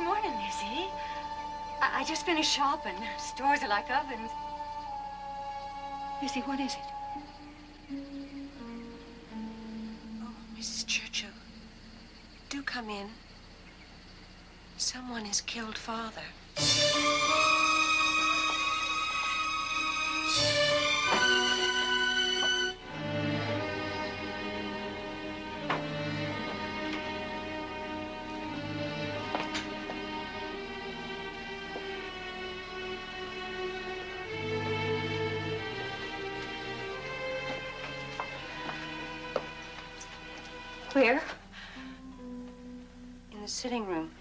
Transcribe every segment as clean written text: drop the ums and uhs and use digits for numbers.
morning, Lizzie. I just finished shopping. Stores are like ovens. Lizzie, what is it? Oh, Mrs. Churchill, do come in. Someone has killed Father. Where? In the sitting room.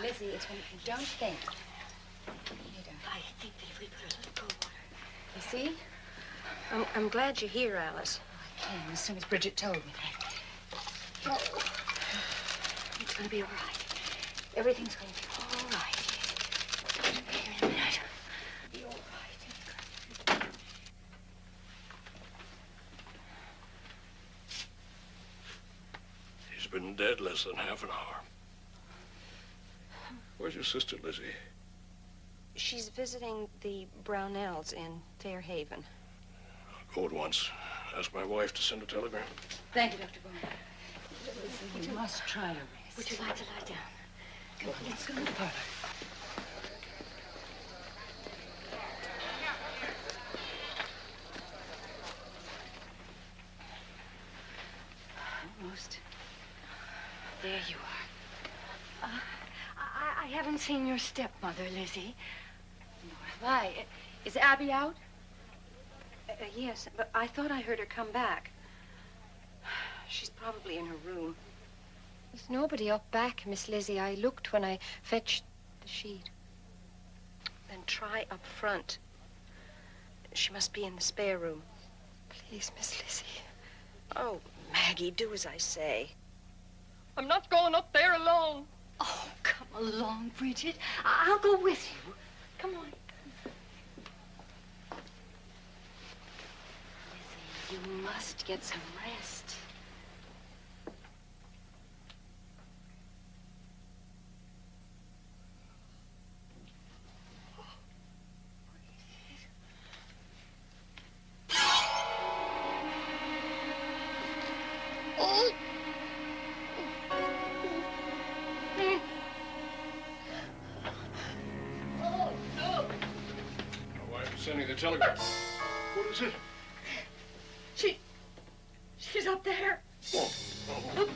Lizzie, it's when you don't think. I think that if we put a little cold water. You see? I'm glad you're here, Alice. I came as soon as Bridget told me that. Oh. It's going to be all right. Everything's going to be all right. Here in a minute. Be all right. He's been dead less than half an hour. Where's your sister, Lizzie? She's visiting the Brownells in Fairhaven. I'll go at once. Ask my wife to send a telegram. Thank you, Dr. Borden. Lizzie, you must try to rest. Would you like to lie down? Come on, let's go to the parlor. Almost. There you are. I haven't seen your stepmother, Lizzie. Nor have I. Is Abby out? Yes, but I thought I heard her come back. She's probably in her room. There's nobody up back, Miss Lizzie. I looked when I fetched the sheet. Then try up front. She must be in the spare room. Please, Miss Lizzie. Oh, Maggie, do as I say. I'm not going up there alone. Oh, come along, Bridget. I'll go with you. Come on. Lizzie, you must get some rest. Sending the telegram. What is it? She's up there. Oh. Oh.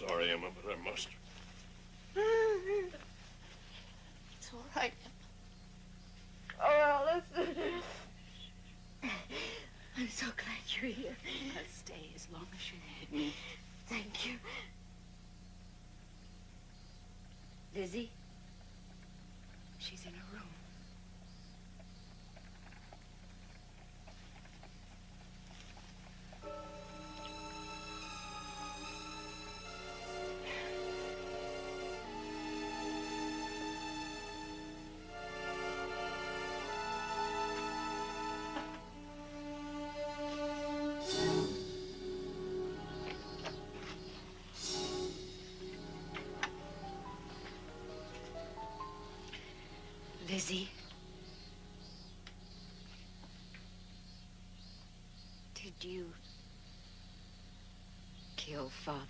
sorry, Emma, but I must. It's all right. Oh, Alice. I'm so glad you're here. I'll stay as long as you need me. Thank you. Lizzie? She's in her room. Lizzie? Did you kill Father?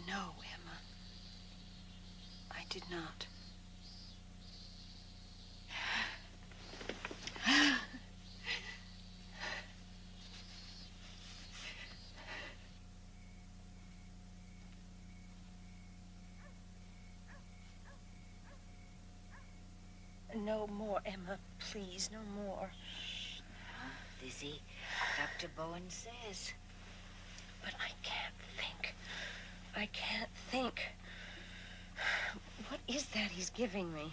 No, Emma. I did not. No more, Emma. Please, no more. Lizzie, Dr. Bowen says. But I can't think. I can't think. What is that he's giving me?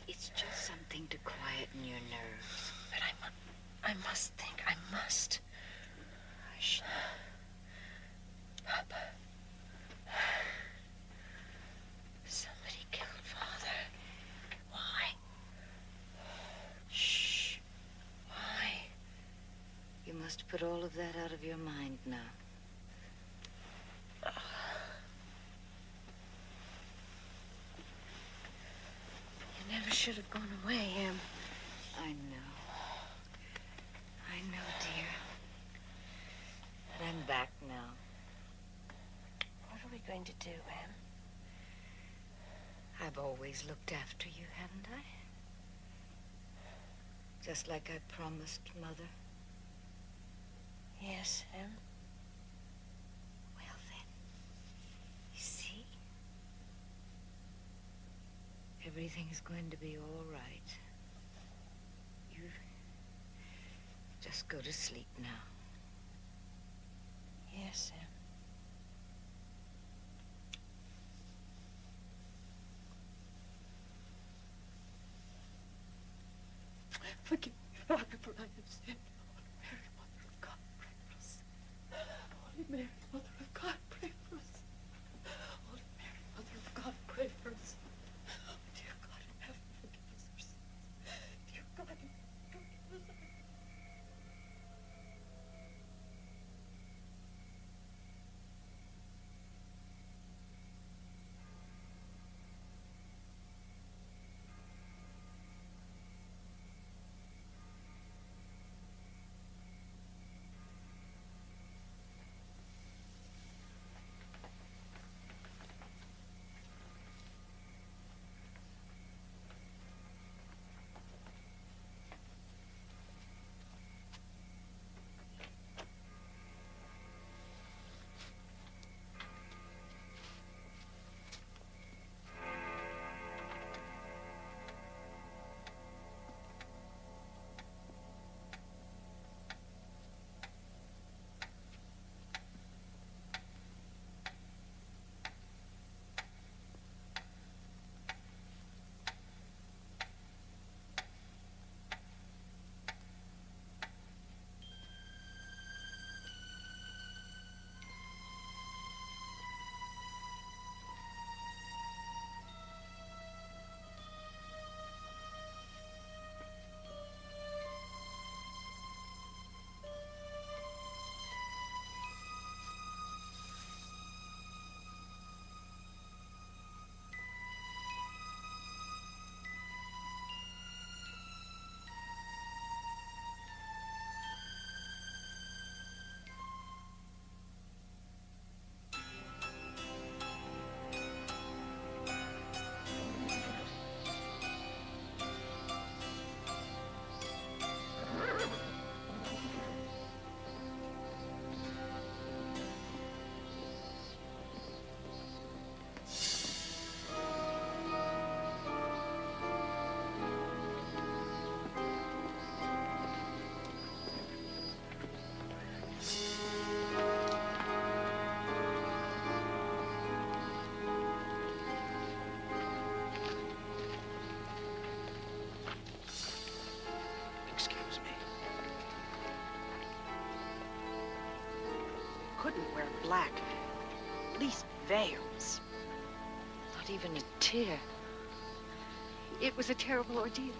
It's just something to quieten your nerves. But I must think. I must. Hush. Papa. Somebody killed Father. Why? Shh. Why? You must put all of that out of your mind now. You never should have gone away, Em. I know. I know, dear. But I'm back now. What are we going to do, Em? I've always looked after you, haven't I? Just like I promised, Mother. Yes, Em. Well, then, you see? Everything's going to be all right. You just go to sleep now. Yes, Em. Forgive me, Father, for I have sinned. Holy Mary, Mother of God, pray for us. Holy Mary, Mother of God, pray for us. Holy Mary, Mother of God, pray for us. Dear God in heaven, forgive us our sins. Dear God in heaven, forgive us our couldn't wear black. At least veils. Not even a tear. It was a terrible ordeal.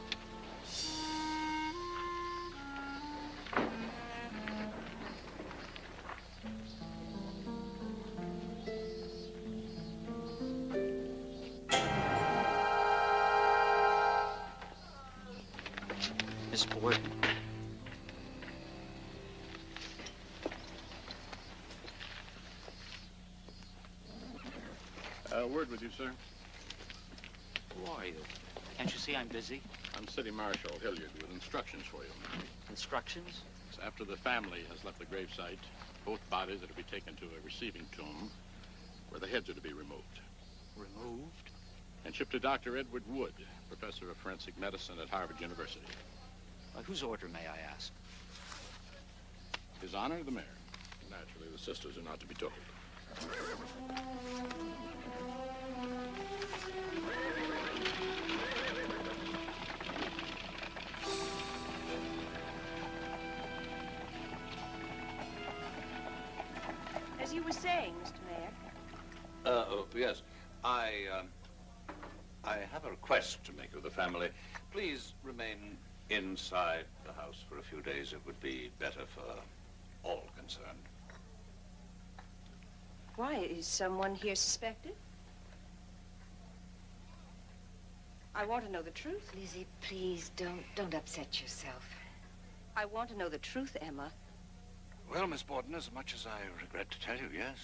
Miss Borden. A word with you, sir. Who are you? Can't you see I'm busy? I'm City Marshal Hilliard with instructions for you. Instructions? After the family has left the gravesite, both bodies are to be taken to a receiving tomb where the heads are to be removed. Removed? And shipped to Dr. Edward Wood, professor of forensic medicine at Harvard University. By whose order, may I ask? His Honor, the Mayor. Naturally, the sisters are not to be told. As you were saying, Mr. Mayor. Yes. I have a request to make of the family. Please remain inside the house for a few days. It would be better for all concerned. Why, is someone here suspected? I want to know the truth. Lizzie, please don't upset yourself. I want to know the truth, Emma. Well, Miss Borden, as much as I regret to tell you, yes,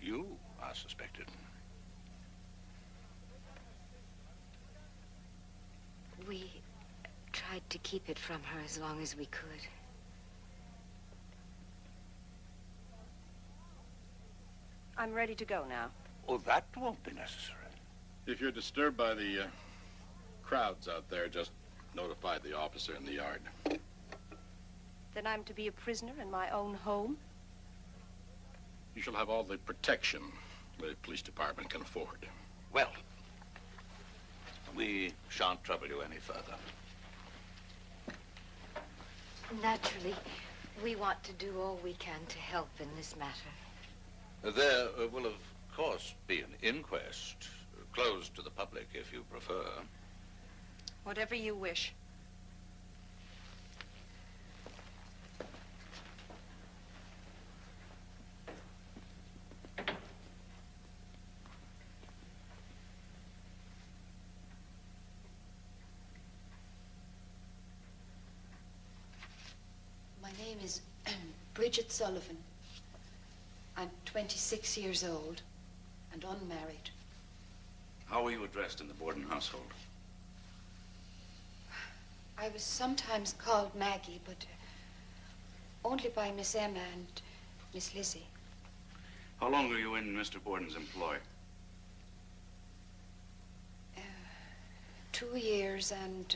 you are suspected. We tried to keep it from her as long as we could. I'm ready to go now. Oh, that won't be necessary. If you're disturbed by the crowds out there, just notify the officer in the yard. Then I'm to be a prisoner in my own home? You shall have all the protection the police department can afford. Well, we shan't trouble you any further. Naturally, we want to do all we can to help in this matter. There will, of course, be an inquest, closed to the public if you prefer. Whatever you wish. My name is Bridget Sullivan. I'm 26 years old and unmarried. How were you addressed in the Borden household? I was sometimes called Maggie, but only by Miss Emma and Miss Lizzie. How long were you in Mr. Borden's employ? 2 years and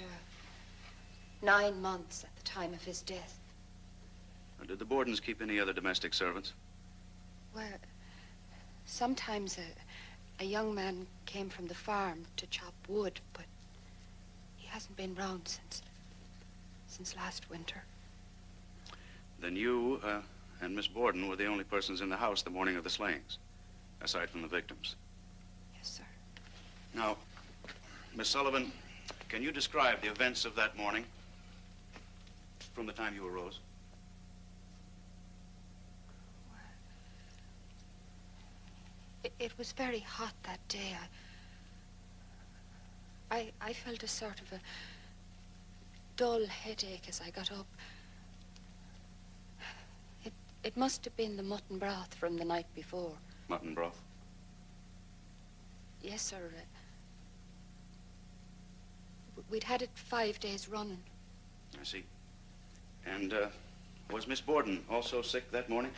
9 months at the time of his death. Did the Bordens keep any other domestic servants? Well, sometimes a young man came from the farm to chop wood, but he hasn't been round since last winter. Then you and Miss Borden were the only persons in the house the morning of the slayings, aside from the victims. Yes, sir. Now, Miss Sullivan, can you describe the events of that morning from the time you arose? It was very hot that day. I felt a sort of a dull headache as I got up. It must have been the mutton broth from the night before. Mutton broth? Yes, sir. We'd had it 5 days running. I see. And was Miss Borden also sick that morning?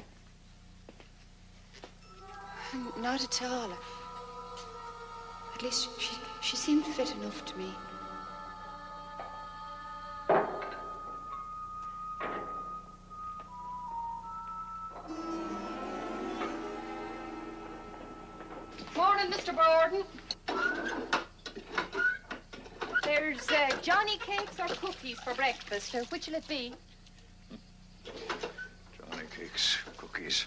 Not at all. At least she seemed fit enough to me. Morning, Mr. Borden. There's Johnny cakes or cookies for breakfast. Which will it be? Johnny cakes, cookies.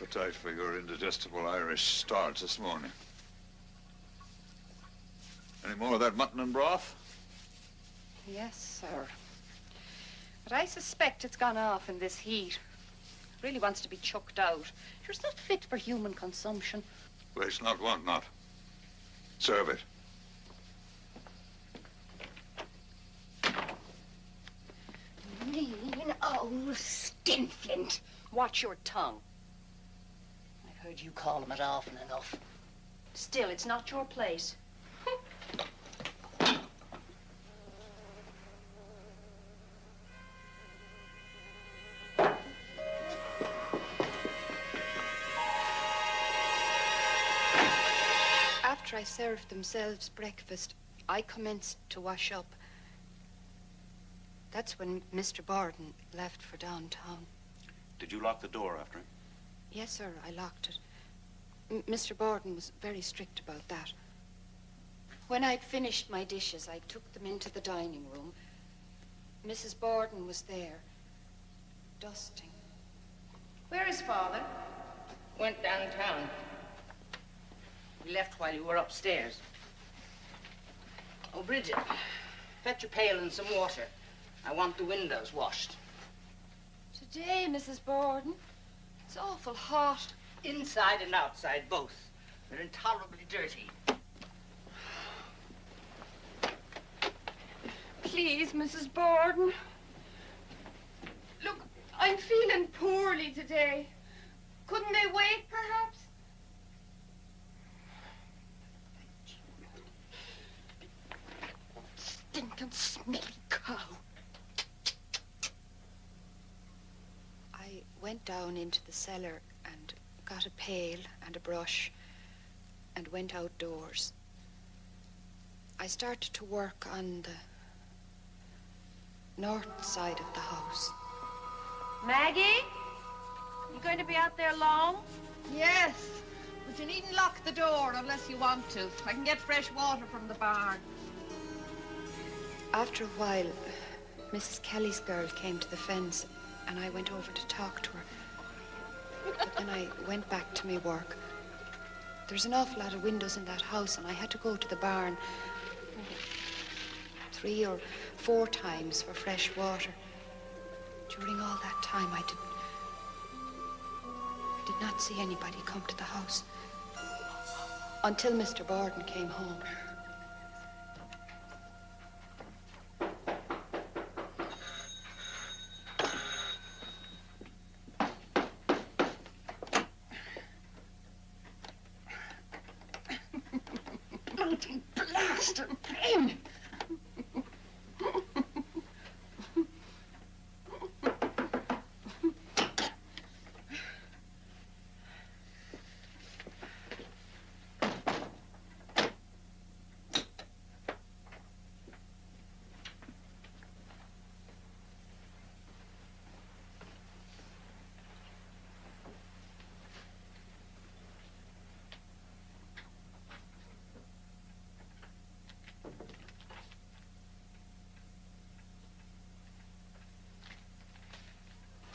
appetite for your indigestible Irish starch this morning. Any more of that mutton and broth? Yes, sir. But I suspect it's gone off in this heat. Really wants to be chucked out. Sure, it's not fit for human consumption. Waste not, want not. Serve it. Mean old skinflint. Watch your tongue. I've heard you call him it often enough. Still, it's not your place. After I served themselves breakfast, I commenced to wash up. That's when Mr. Borden left for downtown. Did you lock the door after him? Yes, sir, I locked it. Mr. Borden was very strict about that. When I'd finished my dishes, I took them into the dining room. Mrs. Borden was there, dusting. Where is Father? Went downtown. He left while you were upstairs. Oh, Bridget, fetch a pail and some water. I want the windows washed. Today, Mrs. Borden, it's awful hot. Inside and outside, both. They're intolerably dirty. Please, Mrs. Borden. Look, I'm feeling poorly today. Couldn't they wait, perhaps? Stinking, smelly cow. I went down into the cellar and got a pail and a brush and went outdoors. I started to work on the north side of the house. Maggie? You going to be out there long? Yes, but you needn't lock the door unless you want to. I can get fresh water from the barn. After a while, Mrs. Kelly's girl came to the fence and I went over to talk to her. But then I went back to my work. There's an awful lot of windows in that house and I had to go to the barn 3 or 4 times for fresh water. During all that time, I did not see anybody come to the house until Mr. Borden came home. Blast him!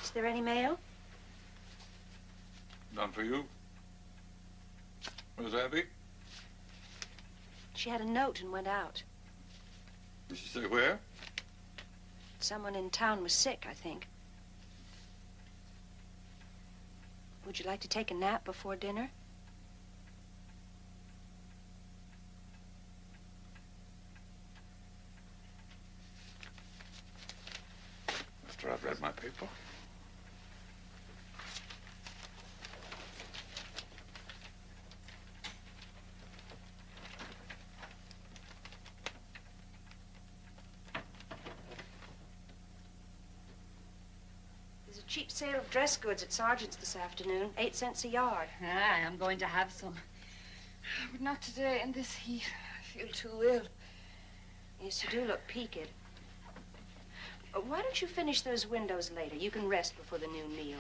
Is there any mail? None for you. Where's Abby? She had a note and went out. Did she say where? Someone in town was sick, I think. Would you like to take a nap before dinner? After I've read my paper. There's a cheap sale of dress goods at Sargent's this afternoon. 8 cents a yard. Aye, I'm going to have some. But not today in this heat. I feel too ill. Yes, you do look peaked. Why don't you finish those windows later? You can rest before the noon meal.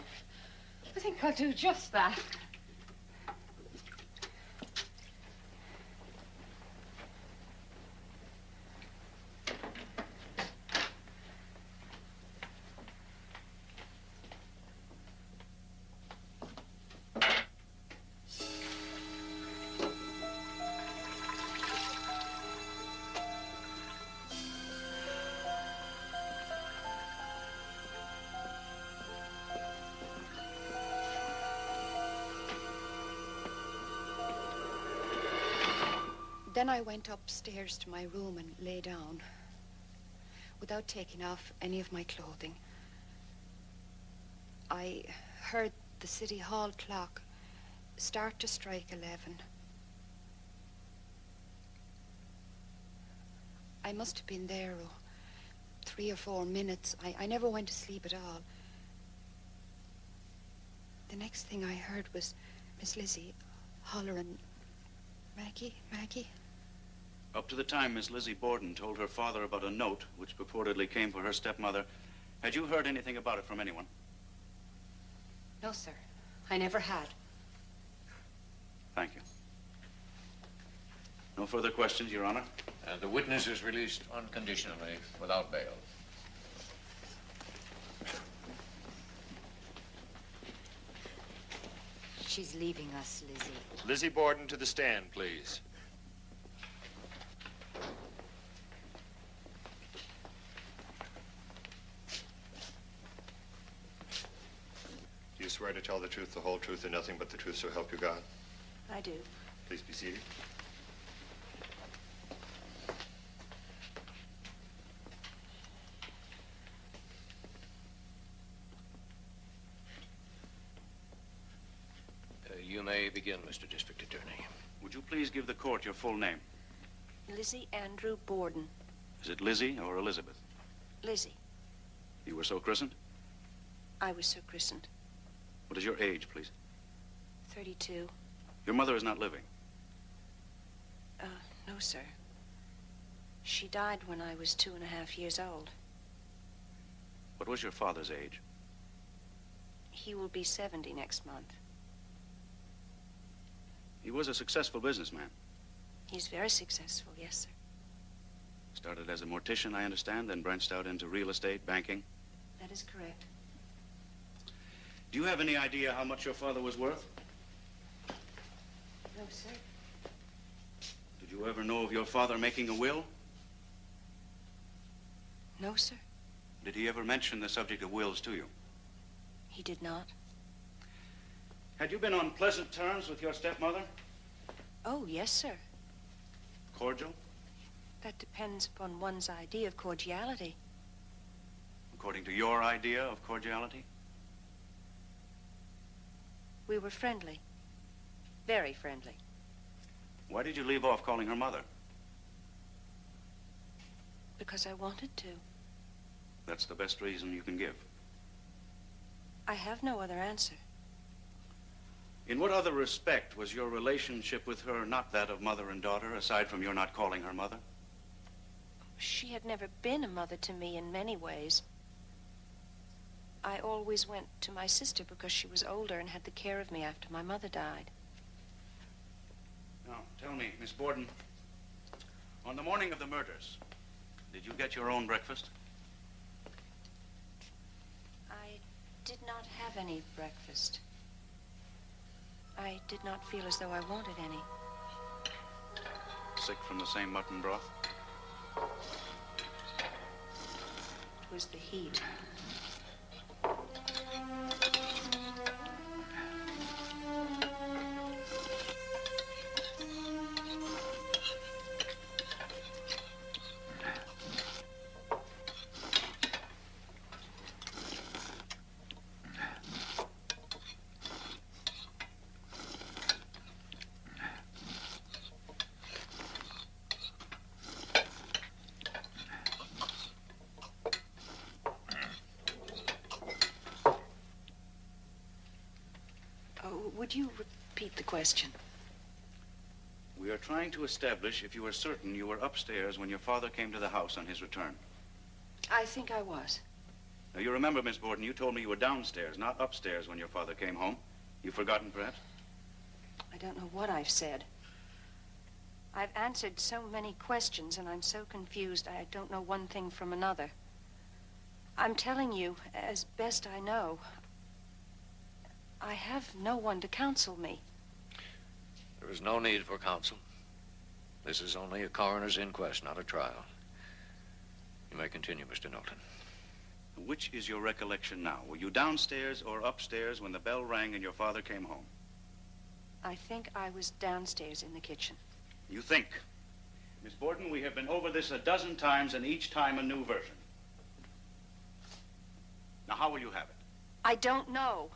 I think I'll do just that. Then I went upstairs to my room and lay down without taking off any of my clothing. I heard the City Hall clock start to strike 11. I must have been there 3 or 4 minutes. I never went to sleep at all. The next thing I heard was Miss Lizzie hollering, "Maggie, Maggie." Up to the time Miss Lizzie Borden told her father about a note which purportedly came for her stepmother, had you heard anything about it from anyone? No, sir. I never had. Thank you. No further questions, Your Honor. And the witness is released unconditionally without bail. She's leaving us, Lizzie. Lizzie Borden to the stand, please. Do you swear to tell the truth, the whole truth, and nothing but the truth, so help you God? I do. Please be seated. You may begin, Mr. District Attorney. Would you please give the court your full name? Lizzie Andrew Borden. Is it Lizzie or Elizabeth? Lizzie. You were so christened? I was so christened. What is your age, please? 32. Your mother is not living. No, sir. She died when I was 2.5 years old. What was your father's age? He will be 70 next month. He was a successful businessman. He's very successful, yes, sir. Started as a mortician, I understand, then branched out into real estate, banking. That is correct. Do you have any idea how much your father was worth? No, sir. Did you ever know of your father making a will? No, sir. Did he ever mention the subject of wills to you? He did not. Had you been on pleasant terms with your stepmother? Oh, yes, sir. Cordial? That depends upon one's idea of cordiality. According to your idea of cordiality? We were friendly. Very friendly. Why did you leave off calling her mother? Because I wanted to. That's the best reason you can give. I have no other answer. In what other respect was your relationship with her not that of mother and daughter, aside from your not calling her mother? She had never been a mother to me in many ways. I always went to my sister because she was older and had the care of me after my mother died. Now, tell me, Miss Borden, on the morning of the murders, did you get your own breakfast? I did not have any breakfast. I did not feel as though I wanted any. Sick from the same mutton broth? It was the heat. Would you repeat the question? We are trying to establish if you are certain you were upstairs when your father came to the house on his return. I think I was. Now, you remember, Miss Borden, you told me you were downstairs, not upstairs when your father came home. You've forgotten, perhaps? I don't know what I've said. I've answered so many questions, and I'm so confused I don't know one thing from another. I'm telling you, as best I know, I have no one to counsel me. There is no need for counsel. This is only a coroner's inquest, not a trial. You may continue, Mr. Knowlton. Which is your recollection now? Were you downstairs or upstairs when the bell rang and your father came home? I think I was downstairs in the kitchen. You think? Miss Borden, we have been over this a dozen times, and each time a new version. Now, how will you have it? I don't know.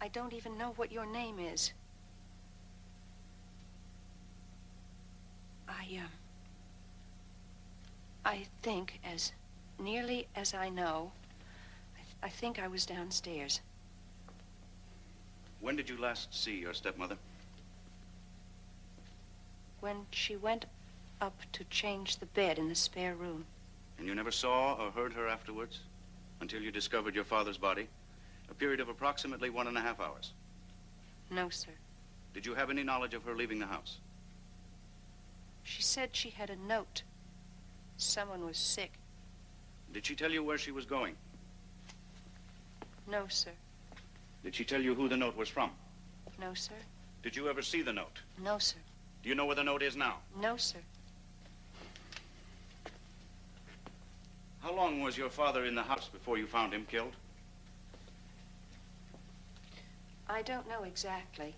I don't even know what your name is. I think, as nearly as I know, I think I was downstairs. When did you last see your stepmother? When she went up to change the bed in the spare room. And you never saw or heard her afterwards? Until you discovered your father's body? A period of approximately 1.5 hours. No, sir. Did you have any knowledge of her leaving the house? She said she had a note. Someone was sick. Did she tell you where she was going? No, sir. Did she tell you who the note was from? No, sir. Did you ever see the note? No, sir. Do you know where the note is now? No, sir. How long was your father in the house before you found him killed? I don't know exactly,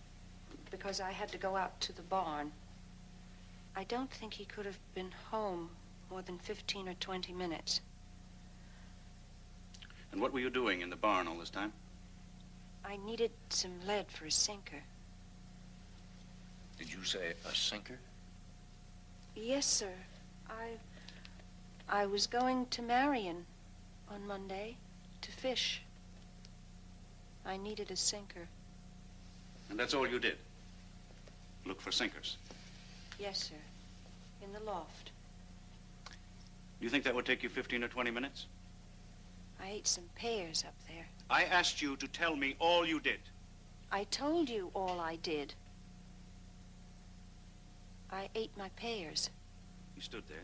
because I had to go out to the barn. I don't think he could have been home more than 15 or 20 minutes. And what were you doing in the barn all this time? I needed some lead for a sinker. Did you say a sinker? Yes, sir. I was going to Marion on Monday to fish. I needed a sinker. And that's all you did? Look for sinkers? Yes, sir. In the loft. Do you think that would take you 15 or 20 minutes? I ate some pears up there. I asked you to tell me all you did. I told you all I did. I ate my pears. You stood there,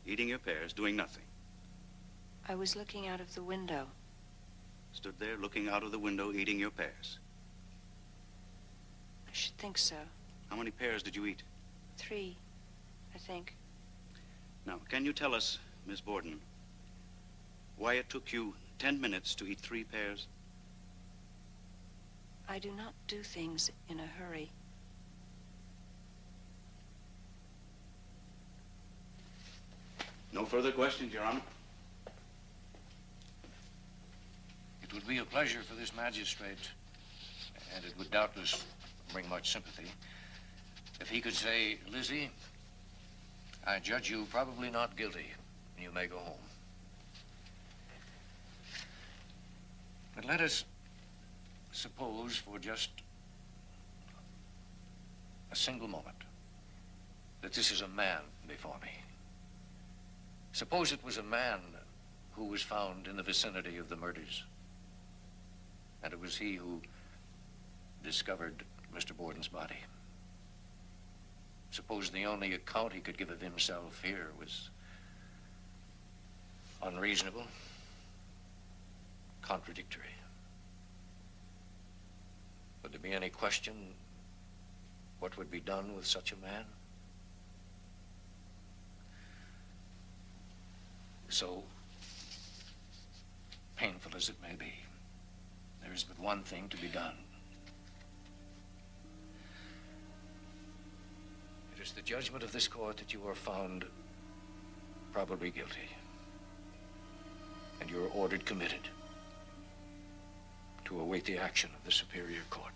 eating your pears, doing nothing. I was looking out of the window. Stood there, looking out of the window, eating your pears. I should think so. How many pears did you eat? 3, I think. Now, can you tell us, Miss Borden, why it took you 10 minutes to eat 3 pears? I do not do things in a hurry. No further questions, Your Honor. It would be a pleasure for this magistrate, and it would doubtless bring much sympathy, if he could say, Lizzie, I judge you probably not guilty. You may go home. But let us suppose for just a single moment that this is a man before me. Suppose it was a man who was found in the vicinity of the murders, and it was he who discovered Mr. Borden's body. Suppose the only account he could give of himself here was unreasonable, contradictory. Would there be any question what would be done with such a man? So painful as it may be, there is but one thing to be done. It is the judgment of this court that you are found probably guilty, and you are ordered committed to await the action of the Superior Court.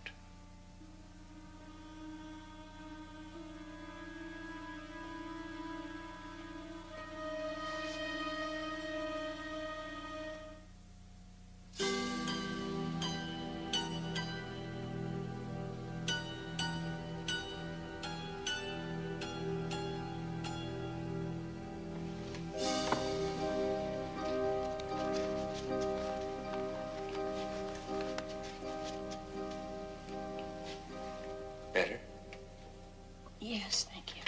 Better? Yes, thank you.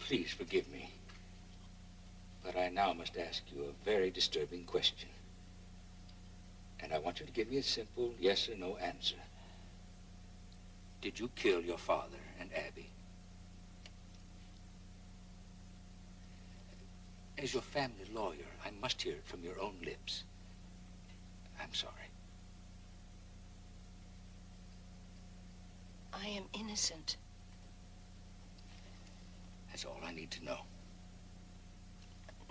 Please forgive me, but I now must ask you a very disturbing question. And I want you to give me a simple yes or no answer. Did you kill your father and Abby? As your family lawyer, I must hear it from your own lips. I'm sorry. I am innocent. That's all I need to know.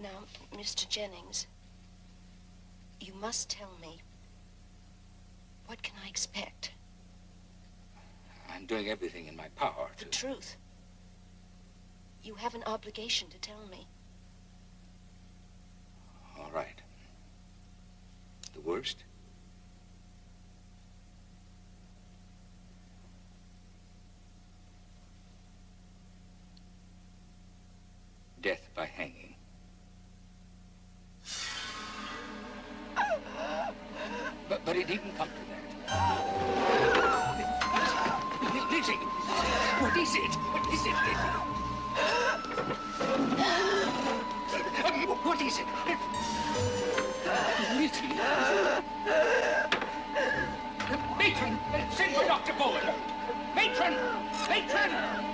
Now, Mr. Jennings, you must tell me, what can I expect? I'm doing everything in my power to... The truth. You have an obligation to tell me. All right. The worst? Death by hanging. But it needn't come to that. Lizzie! What is it? What is it, Lizzie? What is it? Lizzie! Matron! Send for Dr. Bowen! Matron! Matron!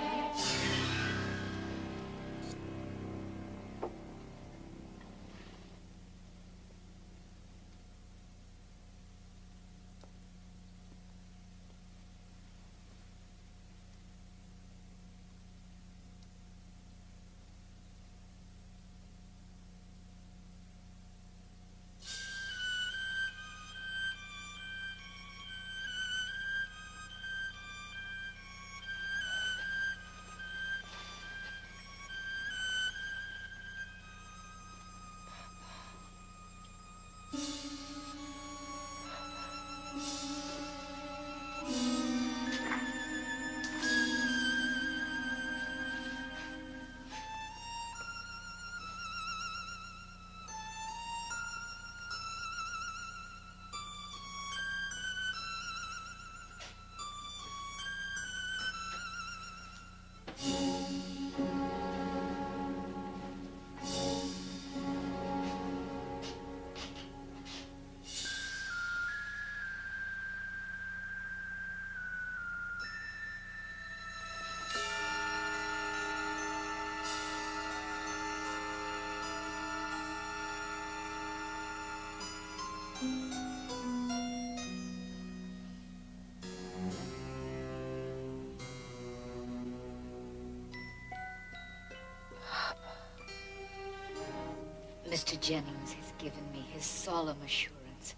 Mr. Jennings has given me his solemn assurance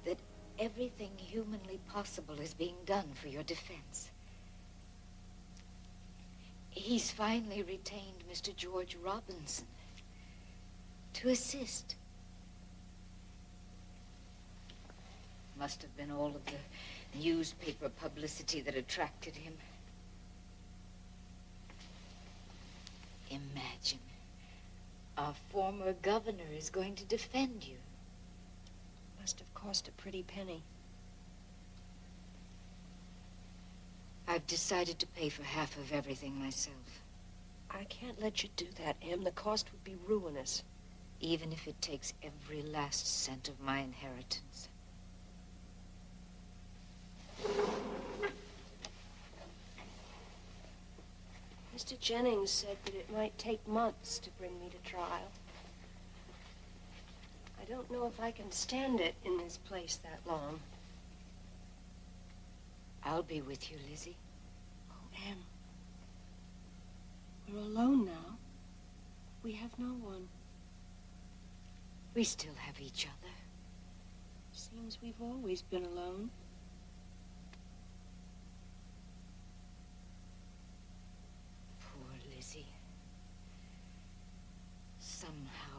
that everything humanly possible is being done for your defense. He's finally retained Mr. George Robinson to assist. Must have been all of the newspaper publicity that attracted him. Imagine. Our former governor is going to defend you. Must have cost a pretty penny. I've decided to pay for half of everything myself. I can't let you do that, Em. The cost would be ruinous. Even if it takes every last cent of my inheritance. Mr. Jennings said that it might take months to bring me to trial. I don't know if I can stand it in this place that long. I'll be with you, Lizzie. Oh, Em. We're alone now. We have no one. We still have each other. Seems we've always been alone. Poor Lizzie. Somehow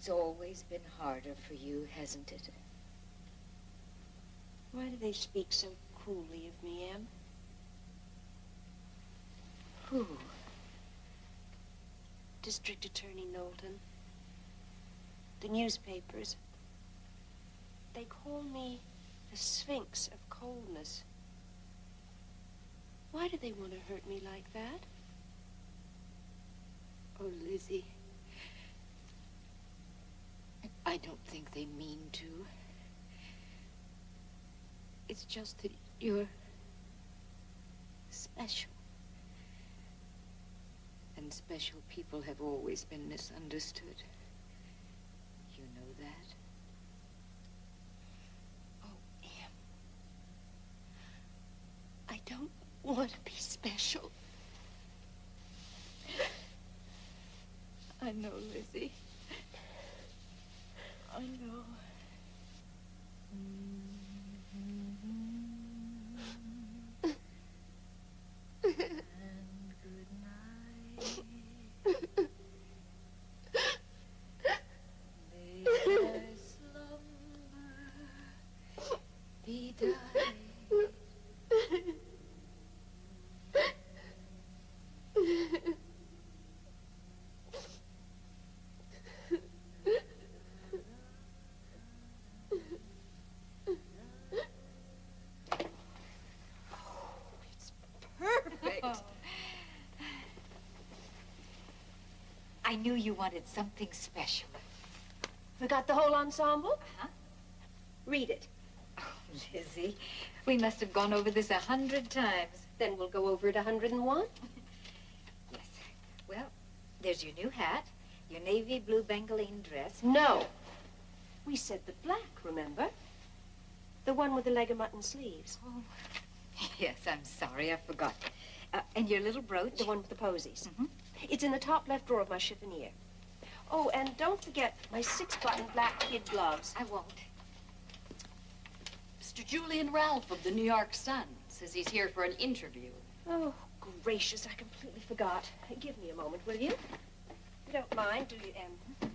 It's always been harder for you, hasn't it? Why do they speak so cruelly of me, Em? Who? District Attorney Knowlton. The newspapers. They call me the Sphinx of coldness. Why do they want to hurt me like that? Oh, Lizzie. I don't think they mean to. It's just that you're special. And special people have always been misunderstood. You know that? Oh, Em. I don't want to be special. I know, Lizzie. I know. And good night. May thy slumber be died. I knew you wanted something special. We got the whole ensemble? Uh-huh. Read it. Oh, Lizzie, we must have gone over this 100 times. Then we'll go over it 101. Yes. Well, there's your new hat, your navy blue Bengaline dress. No. We said the black, remember? The one with the leg of mutton sleeves. Oh, yes, I'm sorry, I forgot. And your little brooch? The one with the posies. Mm-hmm. It's in the top left drawer of my chiffonier. Oh, and don't forget my 6-button black kid gloves. I won't. Mr. Julian Ralph of the New York Sun says he's here for an interview. Oh, gracious, I completely forgot. Give me a moment, will you? You don't mind, do you, Em?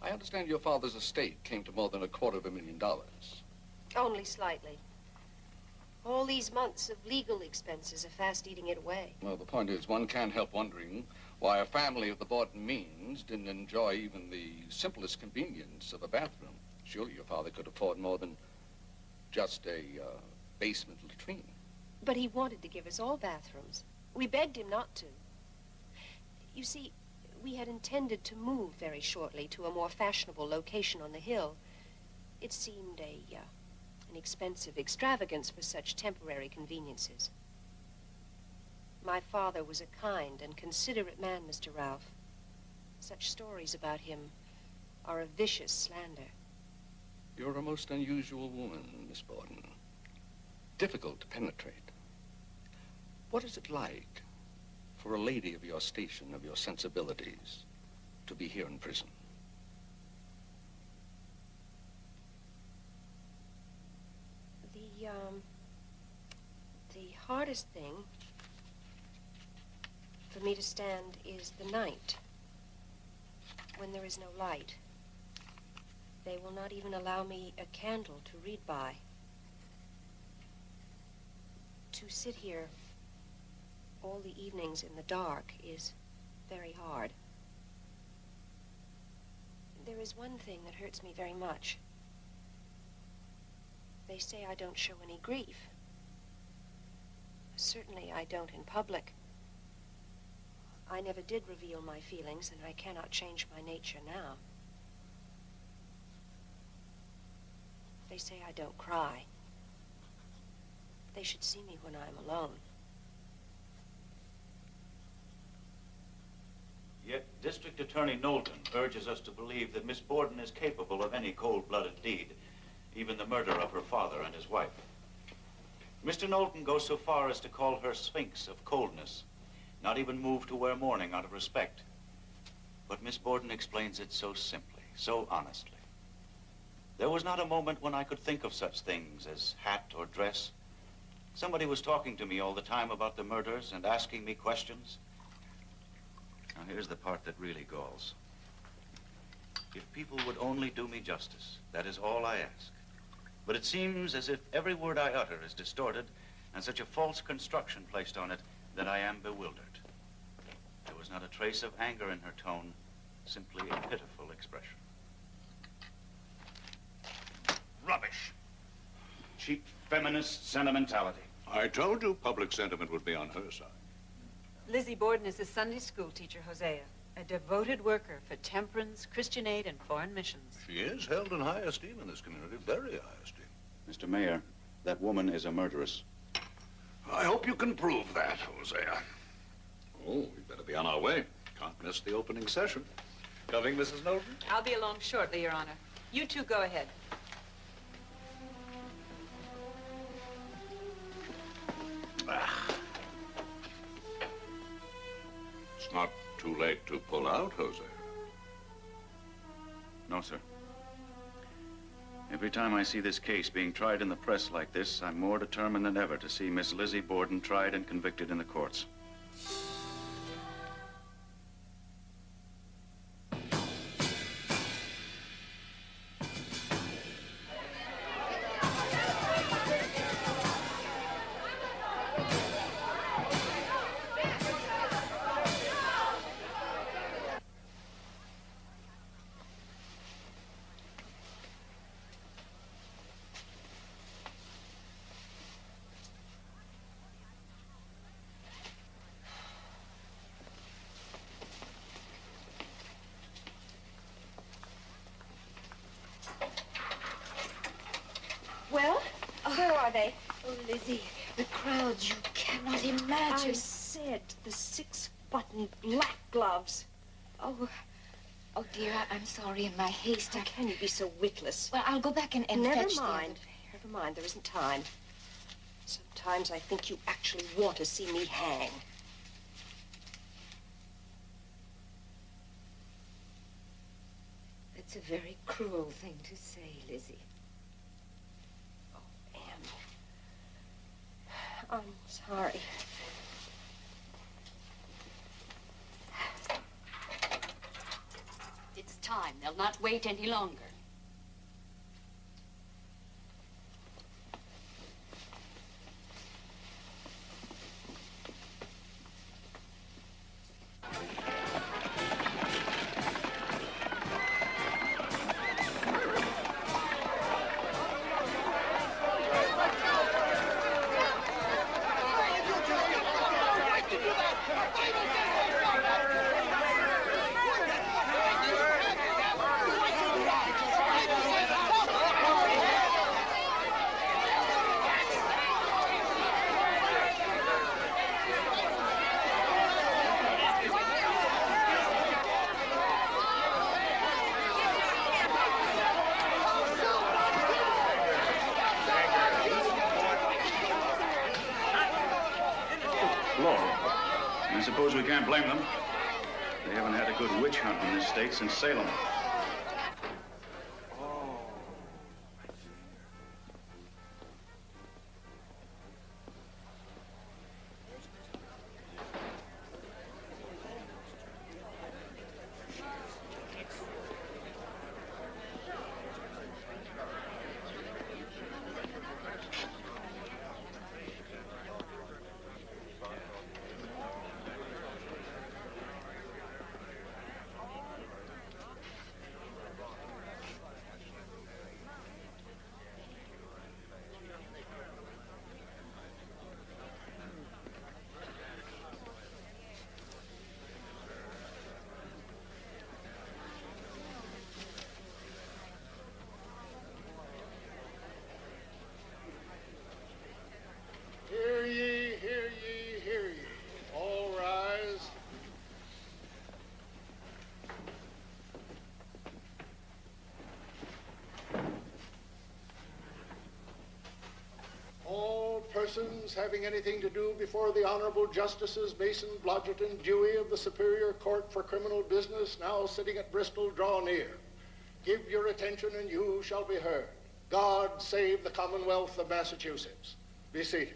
I understand your father's estate came to more than $250,000. Only slightly. All these months of legal expenses are fast eating it away. Well, the point is, one can't help wondering why a family of the Borden means didn't enjoy even the simplest convenience of a bathroom. Surely your father could afford more than just a basement latrine. But he wanted to give us all bathrooms. We begged him not to. You see, we had intended to move very shortly to a more fashionable location on the hill. It seemed an expensive extravagance for such temporary conveniences. My father was a kind and considerate man, Mr. Ralph. Such stories about him are a vicious slander. You're a most unusual woman, Miss Borden. Difficult to penetrate. What is it like for a lady of your station, of your sensibilities, to be here in prison? The hardest thing for me to stand is the night, when there is no light. They will not even allow me a candle to read by. To sit here all the evenings in the dark is very hard. There is one thing that hurts me very much. They say I don't show any grief. Certainly I don't in public. I never did reveal my feelings, and I cannot change my nature now. They say I don't cry. They should see me when I'm alone. Yet District Attorney Knowlton urges us to believe that Miss Borden is capable of any cold-blooded deed, even the murder of her father and his wife. Mr. Knowlton goes so far as to call her Sphinx of coldness, not even moved to wear mourning out of respect. But Miss Borden explains it so simply, so honestly. There was not a moment when I could think of such things as hat or dress. Somebody was talking to me all the time about the murders and asking me questions. Now here's the part that really galls. If people would only do me justice, that is all I ask. But it seems as if every word I utter is distorted and such a false construction placed on it that I am bewildered. There was not a trace of anger in her tone, simply a pitiful expression. Rubbish. Cheap feminist sentimentality. I told you public sentiment would be on her side. Lizzie Borden is the Sunday school teacher, Hosea. A devoted worker for temperance, Christian aid, and foreign missions. She is held in high esteem in this community, very high esteem. Mr. Mayor, that woman is a murderess. I hope you can prove that, Hosea. Oh, we'd better be on our way. Can't miss the opening session. Coming, Mrs. Knowlton? I'll be along shortly, Your Honor. You two go ahead. It's not too late to pull out, Hosea. No, sir. Every time I see this case being tried in the press like this, I'm more determined than ever to see Miss Lizzie Borden tried and convicted in the courts. Well, where are they? Oh, Lizzie, the crowds, you cannot imagine. I said the 6-button black gloves. Oh, dear, I'm sorry in my haste. How can you be so witless? Well, I'll go back and fetch Never the mind. Never mind, there isn't time. Sometimes I think you actually want to see me hang. It's a very cruel thing to say, Lizzie. I'm sorry. It's time. They'll not wait any longer. I suppose we can't blame them. They haven't had a good witch hunt in this state since Salem. Hear ye, hear ye, hear ye. All rise. All persons having anything to do before the Honorable Justices Mason, Blodgett, and Dewey of the Superior Court for Criminal Business, now sitting at Bristol, draw near. Give your attention and you shall be heard. God save the Commonwealth of Massachusetts. Be seated.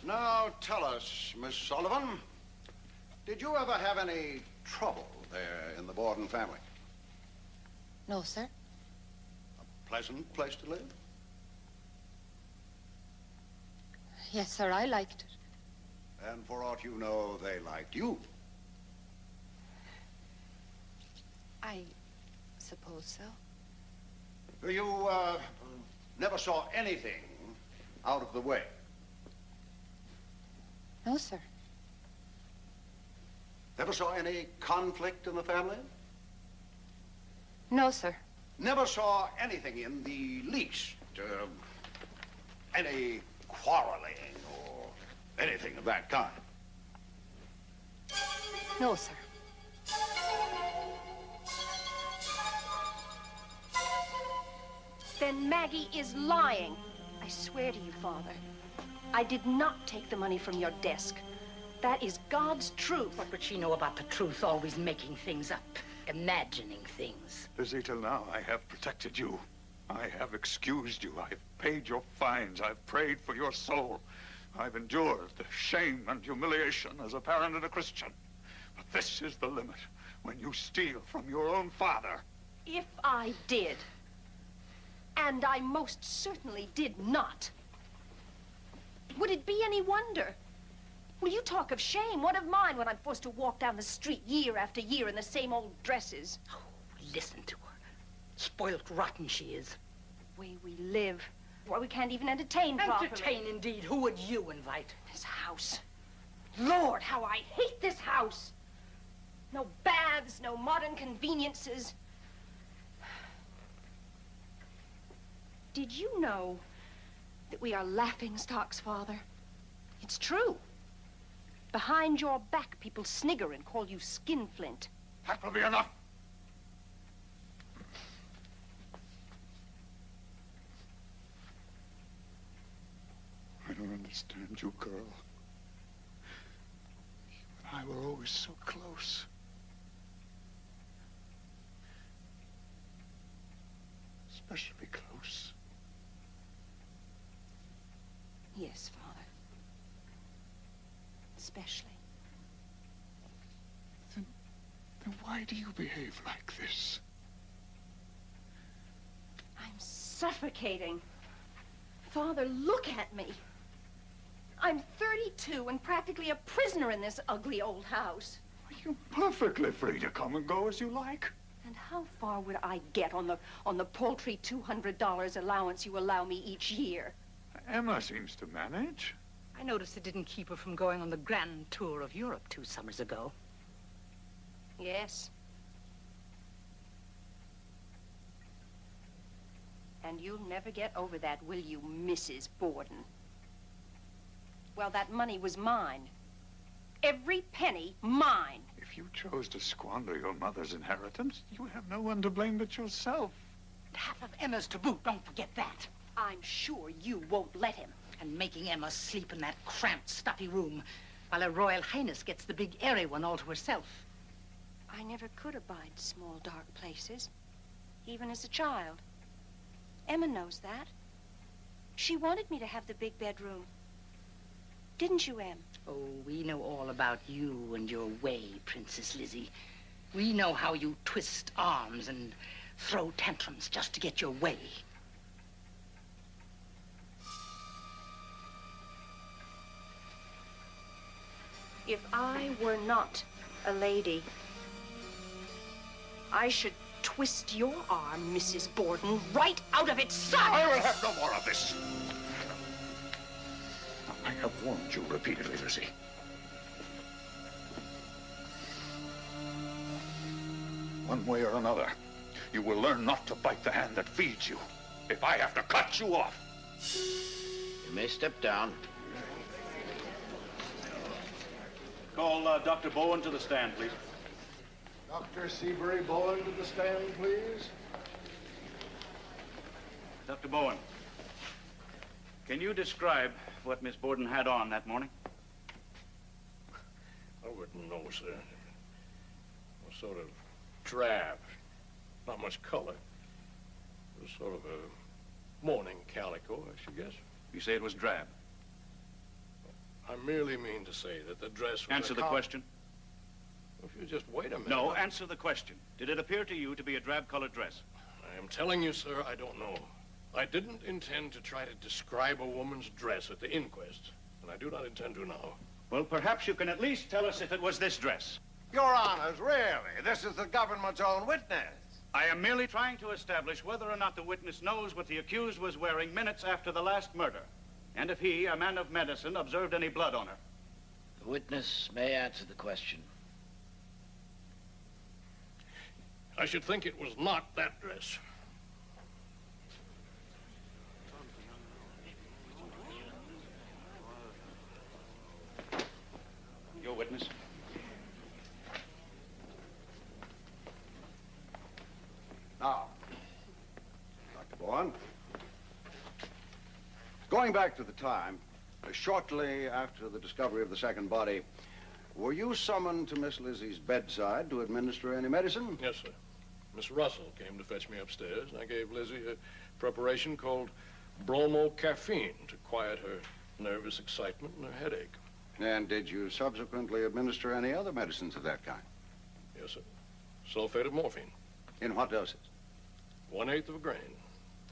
Now tell us, Miss Sullivan, did you ever have any trouble there in the Borden family? No, sir. A pleasant place to live? Yes, sir, I liked it. And for aught you know, they liked you. I suppose so. You never saw anything out of the way? No, sir. Ever saw any conflict in the family? No, sir. Never saw anything in the least, any quarreling or anything of that kind? No, sir. Then Maggie is lying. I swear to you, Father, I did not take the money from your desk. That is God's truth. What would she know about the truth? Always making things up, imagining things. Lizzie, till now, I have protected you. I have excused you. I've paid your fines. I've prayed for your soul. I've endured the shame and humiliation as a parent and a Christian. But this is the limit, when you steal from your own father. If I did, and I most certainly did not, would it be any wonder? Well, you talk of shame. What of mine when I'm forced to walk down the street year after year in the same old dresses? Oh, listen to her. Spoilt rotten she is. The way we live. Why, we can't even entertain properly. Entertain, indeed. Who would you invite? This house. Lord, how I hate this house. No baths, no modern conveniences. Did you know that we are laughingstocks, Father? It's true. Behind your back, people snigger and call you skinflint. That will be enough. I don't understand you, girl. You and I were always so close. Especially close. Yes, Father. Especially. Then why do you behave like this? I'm suffocating. Father, look at me. I'm 32 and practically a prisoner in this ugly old house. You're perfectly free to come and go as you like. And how far would I get on the paltry $200 allowance you allow me each year? Emma seems to manage. I noticed it didn't keep her from going on the grand tour of Europe 2 summers ago. Yes. And you'll never get over that, will you, Mrs. Borden? Well, that money was mine. Every penny mine. If you chose to squander your mother's inheritance, you have no one to blame but yourself. And half of Emma's to boot, don't forget that. I'm sure you won't let him. And making Emma sleep in that cramped, stuffy room while Her Royal Highness gets the big, airy one all to herself. I never could abide small, dark places, even as a child. Emma knows that. She wanted me to have the big bedroom. Didn't you, Em? Oh, we know all about you and your way, Princess Lizzie. We know how you twist arms and throw tantrums just to get your way. If I were not a lady, I should twist your arm, Mrs. Borden, right out of its socket. I will have no more of this. I have warned you repeatedly, Lizzie. One way or another, you will learn not to bite the hand that feeds you. If I have to cut you off. You may step down. Call Dr. Bowen to the stand, please. Dr. Seabury Bowen to the stand, please. Dr. Bowen, can you describe what Miss Borden had on that morning? I wouldn't know, sir. A sort of drab, not much color. It was sort of a morning calico, I should guess. You say it was drab? I merely mean to say that the dress was Answer the question. If you just wait a minute. No, answer the question. Did it appear to you to be a drab-colored dress? I am telling you, sir, I don't know. I didn't intend to try to describe a woman's dress at the inquest, and I do not intend to now. Well, perhaps you can at least tell us if it was this dress. Your Honors, really? This is the government's own witness. I am merely trying to establish whether or not the witness knows what the accused was wearing minutes after the last murder, and if he, a man of medicine, observed any blood on her. The witness may answer the question. I should think it was not that dress. Your witness. Now, Dr. Bourne, going back to the time, shortly after the discovery of the second body, were you summoned to Miss Lizzie's bedside to administer any medicine? Yes, sir. Miss Russell came to fetch me upstairs, and I gave Lizzie a preparation called bromocaffeine to quiet her nervous excitement and her headache. And did you subsequently administer any other medicines of that kind? Yes, sir. Sulfate of morphine. In what doses? 1/8 of a grain.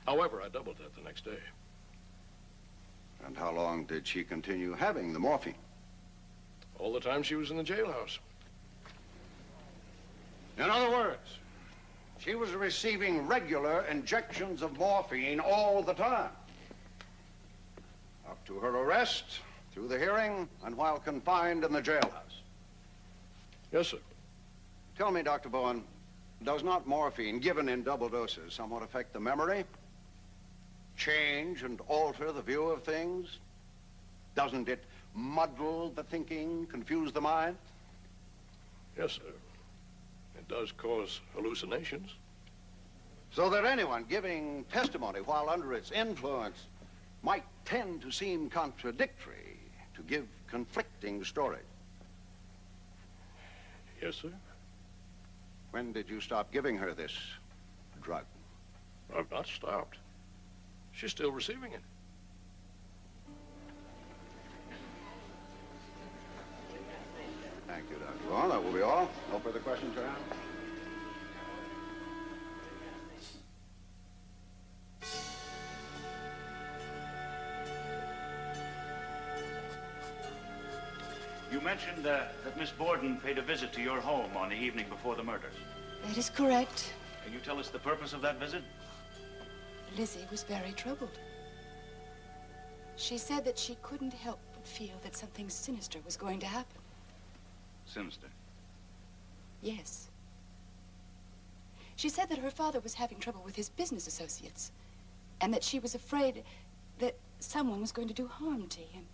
However, I doubled that the next day. And how long did she continue having the morphine? All the time she was in the jailhouse. In other words, she was receiving regular injections of morphine all the time. Up to her arrest, through the hearing, and while confined in the jailhouse. Yes, sir. Tell me, Dr. Bowen, does not morphine, given in double doses, somewhat affect the memory? Change and alter the view of things? Doesn't it muddle the thinking, confuse the mind? Yes, sir. It does cause hallucinations. So that anyone giving testimony while under its influence might tend to seem contradictory, to give conflicting stories. Yes, sir. When did you stop giving her this drug? I've not stopped. She's still receiving it. Thank you, Dr. Bowen. That will be all. No further questions, Your Honor? You mentioned that Miss Borden paid a visit to your home on the evening before the murders. That is correct. Can you tell us the purpose of that visit? Lizzie was very troubled. She said that she couldn't help but feel that something sinister was going to happen. Sinister. Yes. She said that her father was having trouble with his business associates, and that she was afraid that someone was going to do harm to him.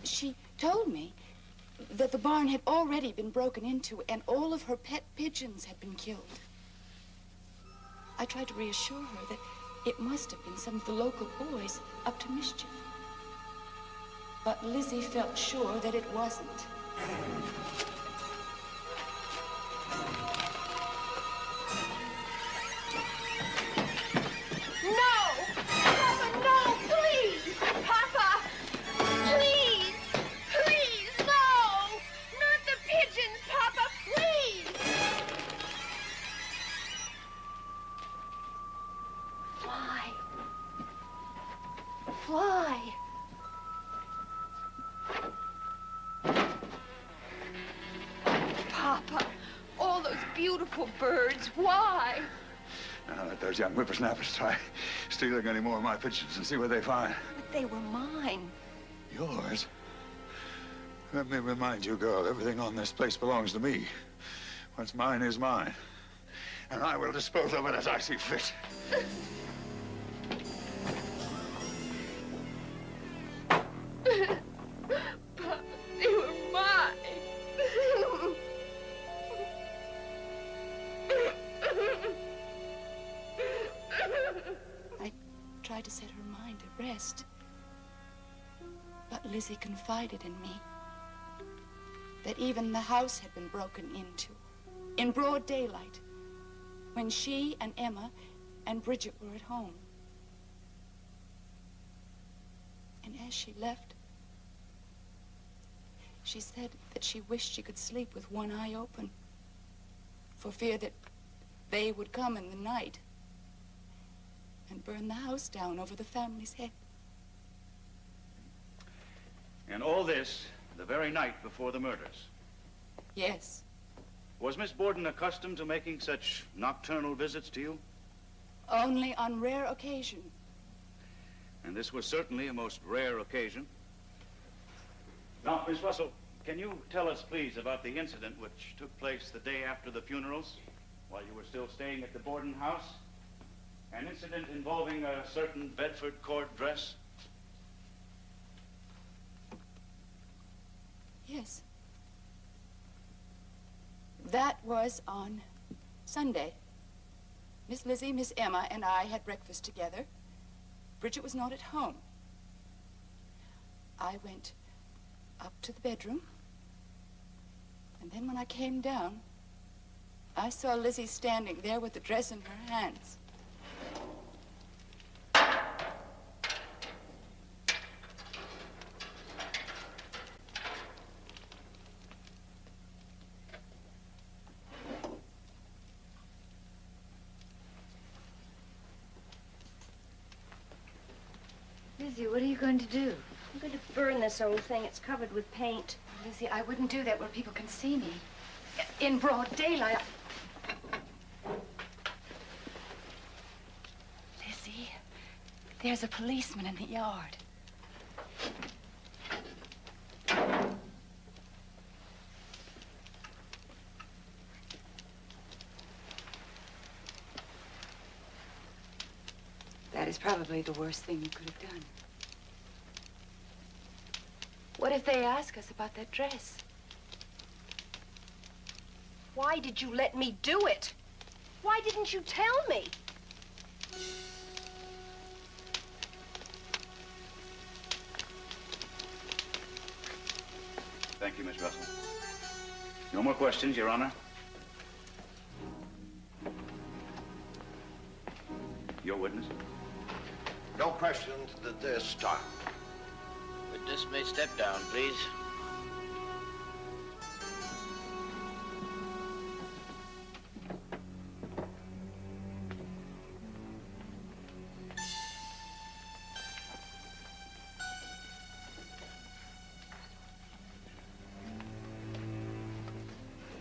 She told me that the barn had already been broken into and all of her pet pigeons had been killed. I tried to reassure her that it must have been some of the local boys up to mischief. But Lizzie felt sure that it wasn't. No! Papa, no, please! Papa! Please! Please, no! Not the pigeons, Papa, please! Fly. Fly. Papa, all those beautiful birds, why? Now let those young whippersnappers try stealing any more of my pigeons and see what they find. But they were mine. Yours? Let me remind you, girl, everything on this place belongs to me. What's mine is mine. And I will dispose of it as I see fit. Papa, they were mine. I tried to set her mind at rest. But Lizzie confided in me that even the house had been broken into in broad daylight when she and Emma and Bridget were at home. And as she left, she said that she wished she could sleep with one eye open for fear that they would come in the night and burn the house down over the family's head. And all this the very night before the murders. Yes. Was Miss Borden accustomed to making such nocturnal visits to you? Only on rare occasion. And this was certainly a most rare occasion. Now, Miss Russell, Can you tell us, please, about the incident which took place the day after the funerals, while you were still staying at the Borden house? An incident involving a certain Bedford court dress? Yes. That was on Sunday. Miss Lizzie, Miss Emma, and I had breakfast together. Bridget was not at home. I went up to the bedroom, and then when I came down, I saw Lizzie standing there with the dress in her hands. Lizzie, what are you going to do? I'm going to burn this old thing. It's covered with paint. Lizzie, I wouldn't do that where people can see me. In broad daylight. Lizzie, there's a policeman in the yard. That is probably the worst thing you could have done. What if they ask us about that dress? Why did you let me do it? Why didn't you tell me? Thank you, Miss Russell. No more questions, Your Honor. Your witness? No questions at this time. Witness may step down, please.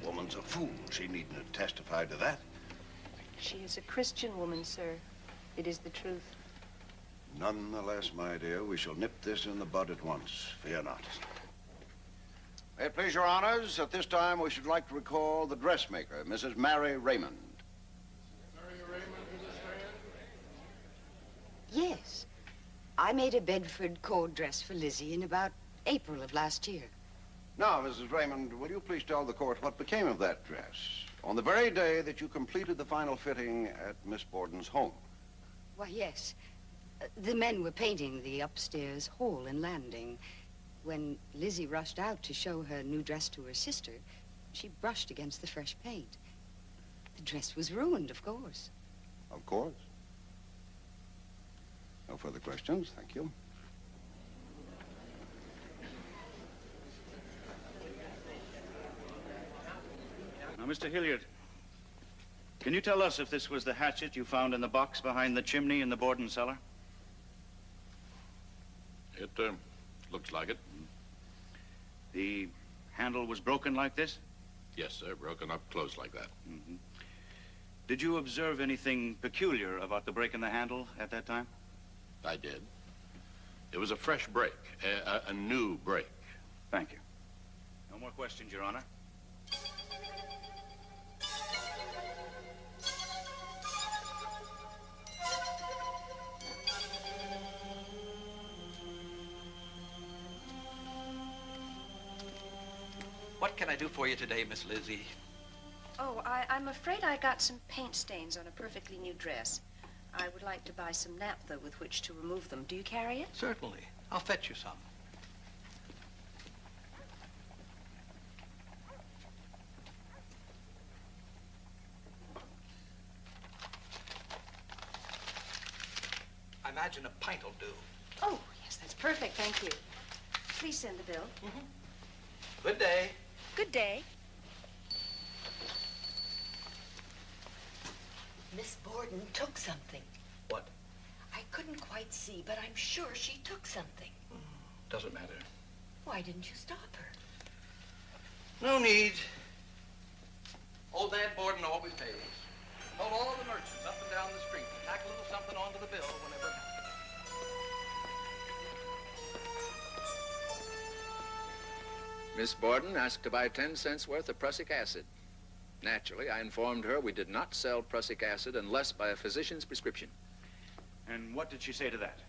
The woman's a fool. She needn't have testified to that. She is a Christian woman, sir. It is the truth. Nonetheless, my dear, we shall nip this in the bud at once. Fear not. May it please your honors, at this time we should like to recall the dressmaker, Mrs. Mary Raymond. Mary Raymond to the stand. Yes. I made a Bedford cord dress for Lizzie in about April of last year. Now, Mrs. Raymond, will you please tell the court what became of that dress on the very day that you completed the final fitting at Miss Borden's home? Why, yes. The men were painting the upstairs hall and landing. When Lizzie rushed out to show her new dress to her sister, she brushed against the fresh paint. The dress was ruined, of course. Of course. No further questions, thank you. Now, Mr. Hilliard, can you tell us if this was the hatchet you found in the box behind the chimney in the Borden cellar? It looks like it. The handle was broken like this? Yes, sir. Broken up close like that. Mm-hmm. Did you observe anything peculiar about the break in the handle at that time? I did. It was a fresh break, a new break. Thank you. No more questions, Your Honor. What can I do for you today, Miss Lizzie? Oh, I'm afraid I got some paint stains on a perfectly new dress. I would like to buy some naphtha with which to remove them. Do you carry it? Certainly. I'll fetch you some. I imagine a pint will do. Oh, yes, that's perfect. Thank you. Please send the bill. Mm-hmm. Good day. Good day. Miss Borden took something. What? I couldn't quite see, but I'm sure she took something. Doesn't matter. Why didn't you stop her? No need. Old Dad Borden always pays. Told all the merchants up and down the street to tack a little something onto the bill whenever it happened. Miss Borden asked to buy 10 cents worth of prussic acid. Naturally, I informed her we did not sell prussic acid unless by a physician's prescription. And what did she say to that?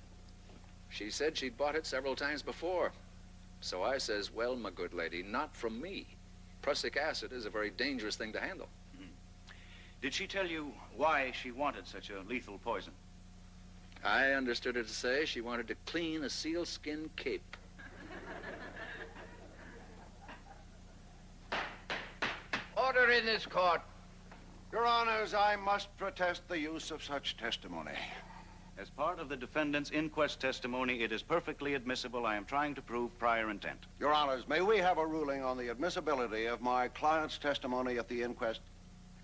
She said she'd bought it several times before. So I says, well, my good lady, not from me. Prussic acid is a very dangerous thing to handle. Did she tell you why she wanted such a lethal poison? I understood her to say she wanted to clean a sealskin cape. Order in this court. Your Honors, I must protest the use of such testimony. As part of the defendant's inquest testimony, it is perfectly admissible. I am trying to prove prior intent. Your Honors, may we have a ruling on the admissibility of my client's testimony at the inquest?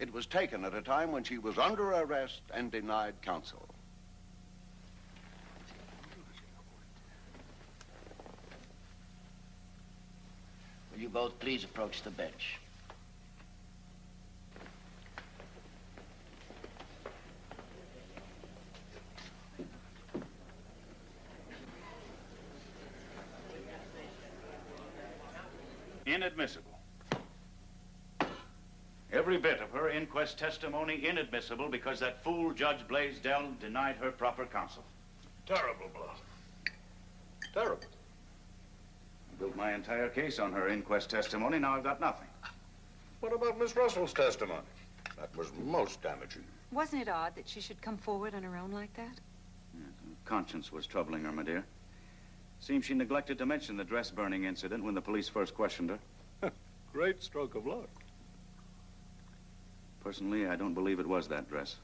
It was taken at a time when she was under arrest and denied counsel. Will you both please approach the bench? Inadmissible. Every bit of her inquest testimony inadmissible because that fool Judge Blaisdell denied her proper counsel. Terrible, Bluff. Terrible. I built my entire case on her inquest testimony. Now I've got nothing. What about Miss Russell's testimony? That was most damaging. Wasn't it odd that she should come forward on her own like that? Conscience was troubling her, my dear. Seems she neglected to mention the dress burning incident when the police first questioned her. Great stroke of luck. Personally, I don't believe it was that dress.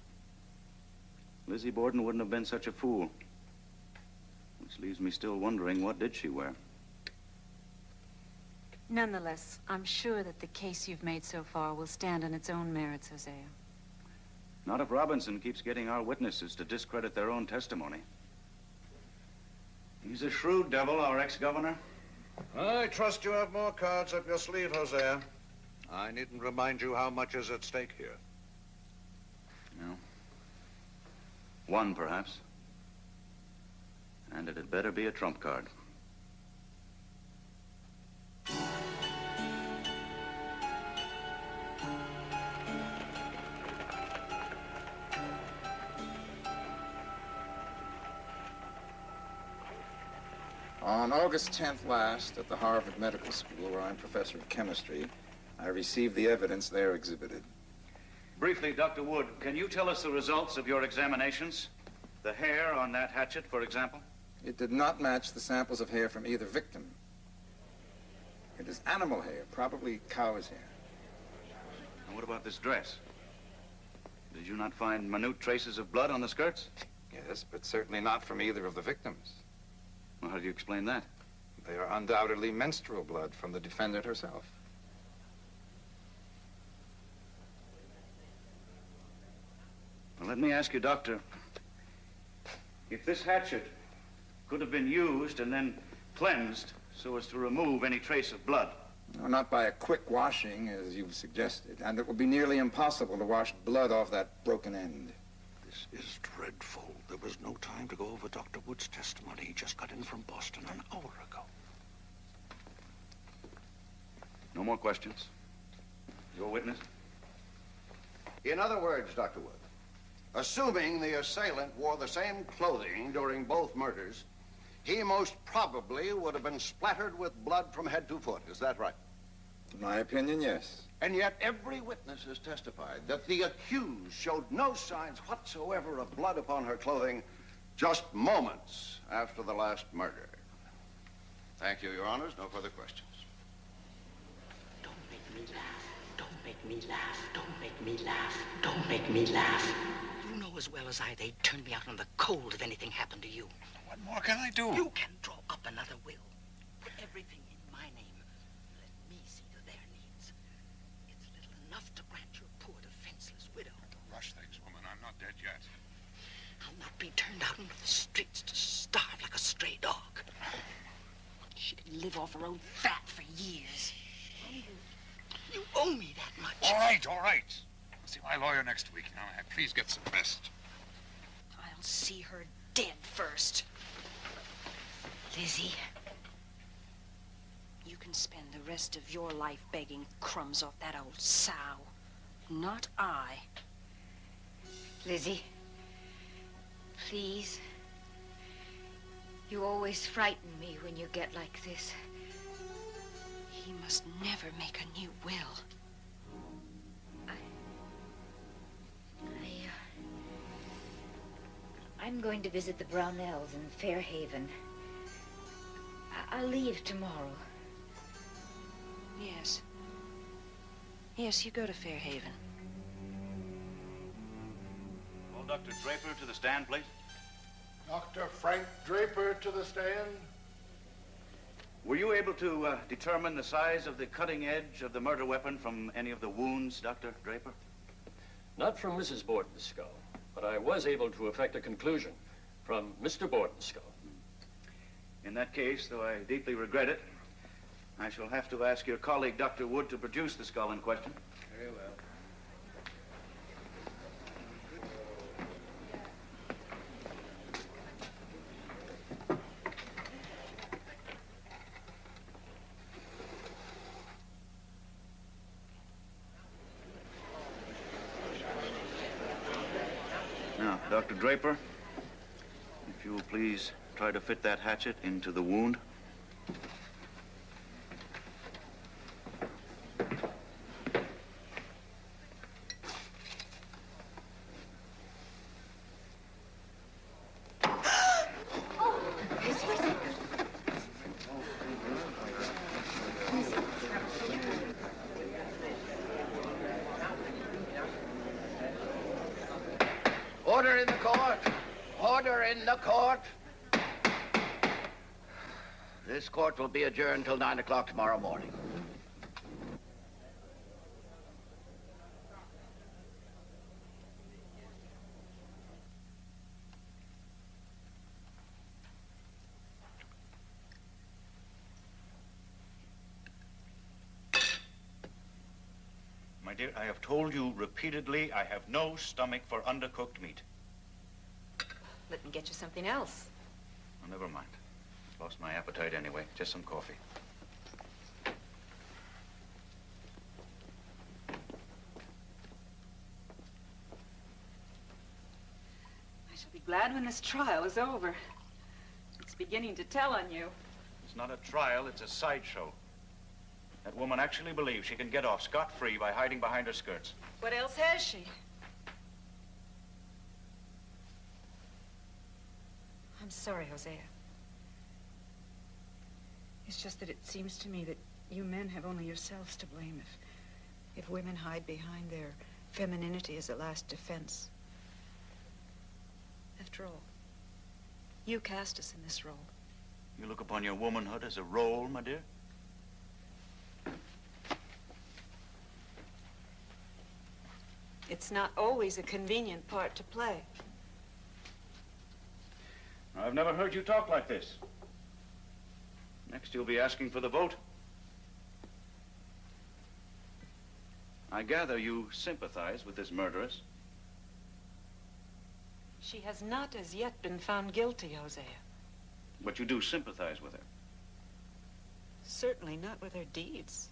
Lizzie Borden wouldn't have been such a fool. Which leaves me still wondering, what did she wear? Nonetheless, I'm sure that the case you've made so far will stand on its own merits, Hosea. Not if Robinson keeps getting our witnesses to discredit their own testimony. He's a shrewd devil, our ex-governor. I trust you have more cards up your sleeve, Hosea. I needn't remind you how much is at stake here. No. One, perhaps. And it had better be a trump card. On August 10th last, at the Harvard Medical School, where I'm professor of chemistry, I received the evidence there exhibited. Briefly, Dr. Wood, can you tell us the results of your examinations? The hair on that hatchet, for example? It did not match the samples of hair from either victim. It is animal hair, probably cow's hair. And what about this dress? Did you not find minute traces of blood on the skirts? Yes, but certainly not from either of the victims. Well, how do you explain that? They are undoubtedly menstrual blood from the defendant herself. Well, let me ask you, Doctor, if this hatchet could have been used and then cleansed so as to remove any trace of blood. No, not by a quick washing, as you've suggested. And it would be nearly impossible to wash blood off that broken end. This is dreadful. There was no time to go over Dr. Wood's testimony. He just got in from Boston an hour ago. No more questions? Your witness? In other words, Dr. Wood, assuming the assailant wore the same clothing during both murders, he most probably would have been splattered with blood from head to foot. Is that right? In my opinion, yes. And yet every witness has testified that the accused showed no signs whatsoever of blood upon her clothing just moments after the last murder. Thank you, Your Honors. No further questions. Don't make me laugh. Don't make me laugh. Don't make me laugh. Don't make me laugh. You know as well as I they'd turn me out on the cold if anything happened to you. What more can I do? You can draw up another will. Put everything in my name. Let me see to their needs. It's little enough to grant your poor defenseless widow. Don't rush things, woman. I'm not dead yet. I'll not be turned out into the streets to starve like a stray dog. She could live off her own fat for years. You owe me that much. All right, all right. I'll see my lawyer next week. Now, please get some rest. I'll see her dead first. Lizzie, you can can spend the rest of your life begging crumbs off that old sow. Not I. Lizzie, please. You always frighten me when you get like this. He must never make a new will. I'm going to visit the Brownells in Fairhaven. I'll leave tomorrow. Yes. Yes, you go to Fairhaven. Call Dr. Draper to the stand, please. Dr. Frank Draper to the stand. Were you able to determine the size of the cutting edge of the murder weapon from any of the wounds, Dr. Draper? Not from Mrs. Borden's skull, but I was able to effect a conclusion from Mr. Borden's skull. In that case, though I deeply regret it, I shall have to ask your colleague, Dr. Wood, to produce the skull in question. Very well. Now, Dr. Draper, if you will please try to fit that hatchet into the wound. Order in the court. Order in the court. This court will be adjourned till 9 o'clock tomorrow morning. My dear, I have told you repeatedly I have no stomach for undercooked meat. Let me get you something else. Oh, never mind. Lost my appetite anyway. Just some coffee. I shall be glad when this trial is over. It's beginning to tell on you. It's not a trial, it's a sideshow. That woman actually believes she can get off scot-free by hiding behind her skirts. What else has she? I'm sorry, Hosea. It's just that it seems to me that you men have only yourselves to blame if women hide behind their femininity as a last defense. After all, you cast us in this role. You look upon your womanhood as a role, my dear? It's not always a convenient part to play. I've never heard you talk like this. Next, you'll be asking for the vote. I gather you sympathize with this murderess. She has not as yet been found guilty, Hosea. But you do sympathize with her. Certainly not with her deeds.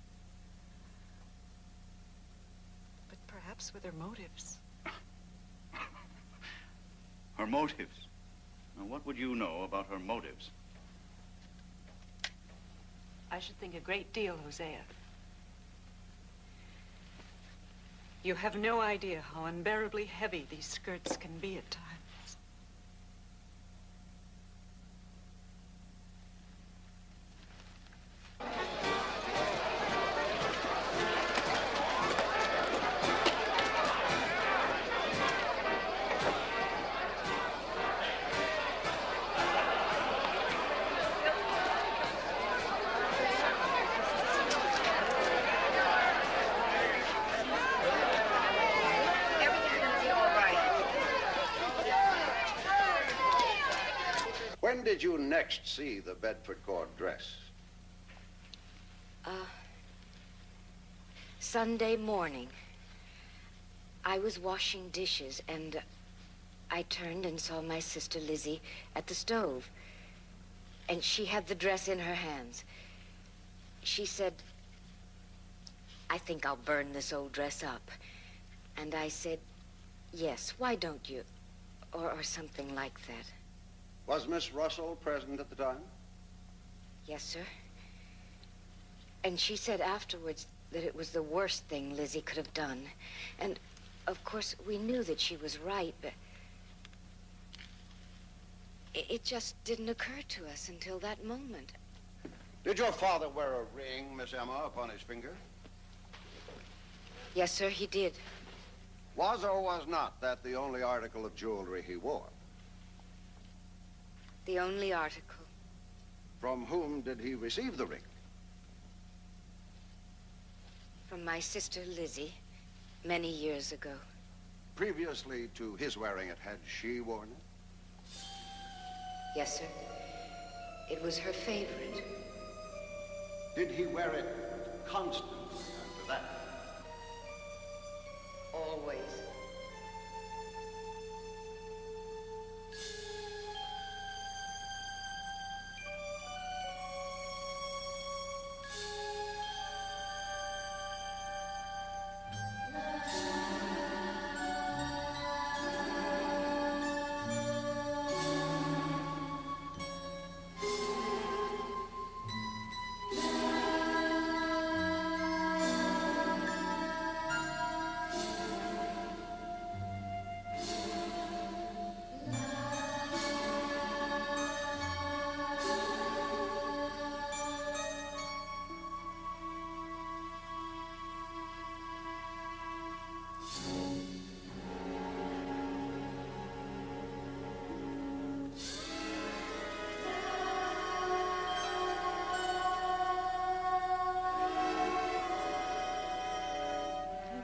But perhaps with her motives. Her motives? Now, what would you know about her motives? I should think a great deal, Hosea. You have no idea how unbearably heavy these skirts can be at times. When did you next see the Bedford Court dress? Sunday morning. I was washing dishes, and I turned and saw my sister Lizzie at the stove. And she had the dress in her hands. She said, I think I'll burn this old dress up. And I said, yes, why don't you? Or something like that. Was Miss Russell present at the time? Yes, sir. And she said afterwards that it was the worst thing Lizzie could have done. And, of course, we knew that she was right, but it just didn't occur to us until that moment. Did your father wear a ring, Miss Emma, upon his finger? Yes, sir, he did. Was or was not that the only article of jewelry he wore? The only article. From whom did he receive the ring? From my sister Lizzie, many years ago. Previously to his wearing it, had she worn it? Yes, sir. It was her favorite. Did he wear it constantly after that? Always.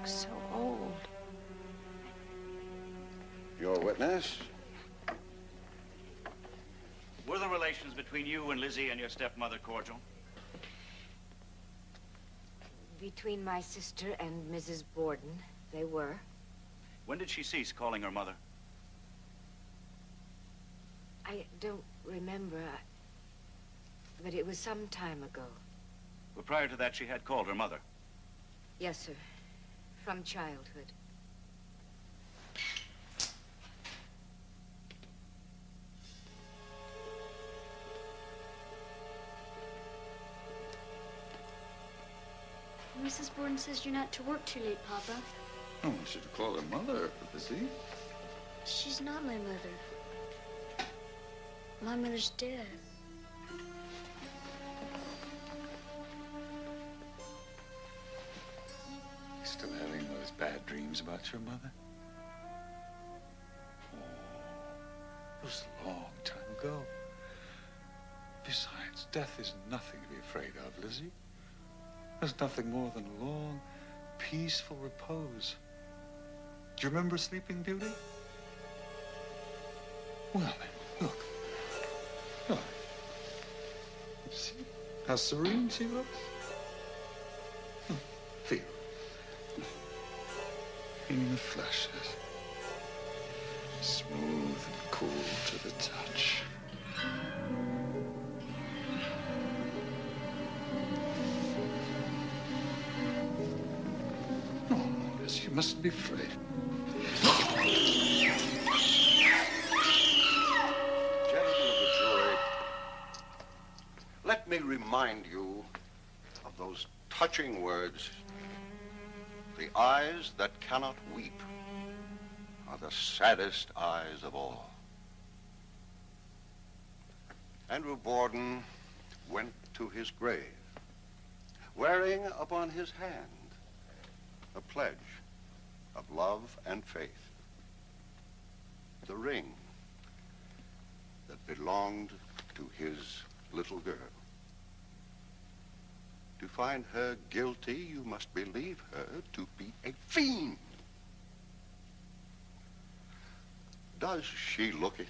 So old. Your witness? Were the relations between you and Lizzie and your stepmother cordial? Between my sister and Mrs. Borden, they were. When did she cease calling her mother? I don't remember, but it was some time ago. But prior to that, she had called her mother. Yes, sir. From childhood. Mrs. Borden says you're not to work too late, Papa. I want you to call her mother, Lizzie. She's not my mother. My mother's dead. Still having those bad dreams about your mother? Oh, it was a long time ago. Besides, death is nothing to be afraid of, Lizzie. There's nothing more than a long, peaceful repose. Do you remember Sleeping Beauty? Well, then, look. Look. See how serene she looks? Feel. In the flesh, smooth and cool to the touch. Oh, Liz, you mustn't be afraid. Gentlemen of the jury, let me remind you of those touching words. The eyes that cannot weep are the saddest eyes of all. Andrew Borden went to his grave, wearing upon his hand a pledge of love and faith, the ring that belonged to his little girl. To find her guilty, you must believe her to be a fiend. Does she look it?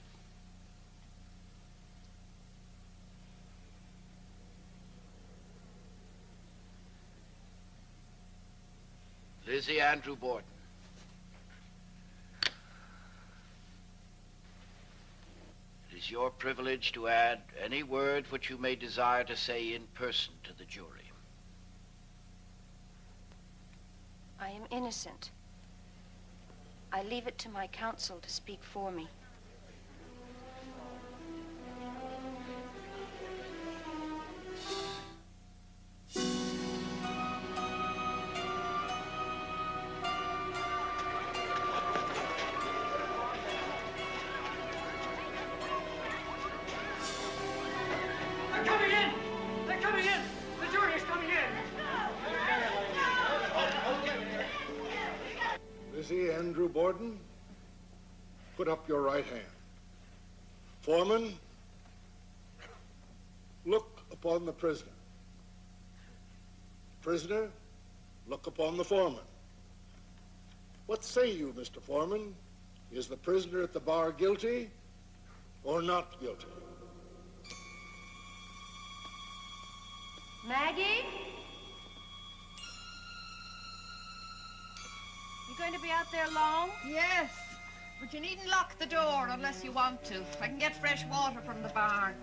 Lizzie Andrew Borden. It is your privilege to add any word which you may desire to say in person to the jury. am innocent. I leave it to my counsel to speak for me. They're coming in! They're coming in! The jury is coming in! Lizzie Andrew Borden, put up your right hand. Foreman, look upon the prisoner. Prisoner, look upon the foreman. What say you, Mr. Foreman? Is the prisoner at the bar guilty or not guilty? Maggie? You going to be out there long? Yes, but you needn't lock the door unless you want to. I can get fresh water from the barn.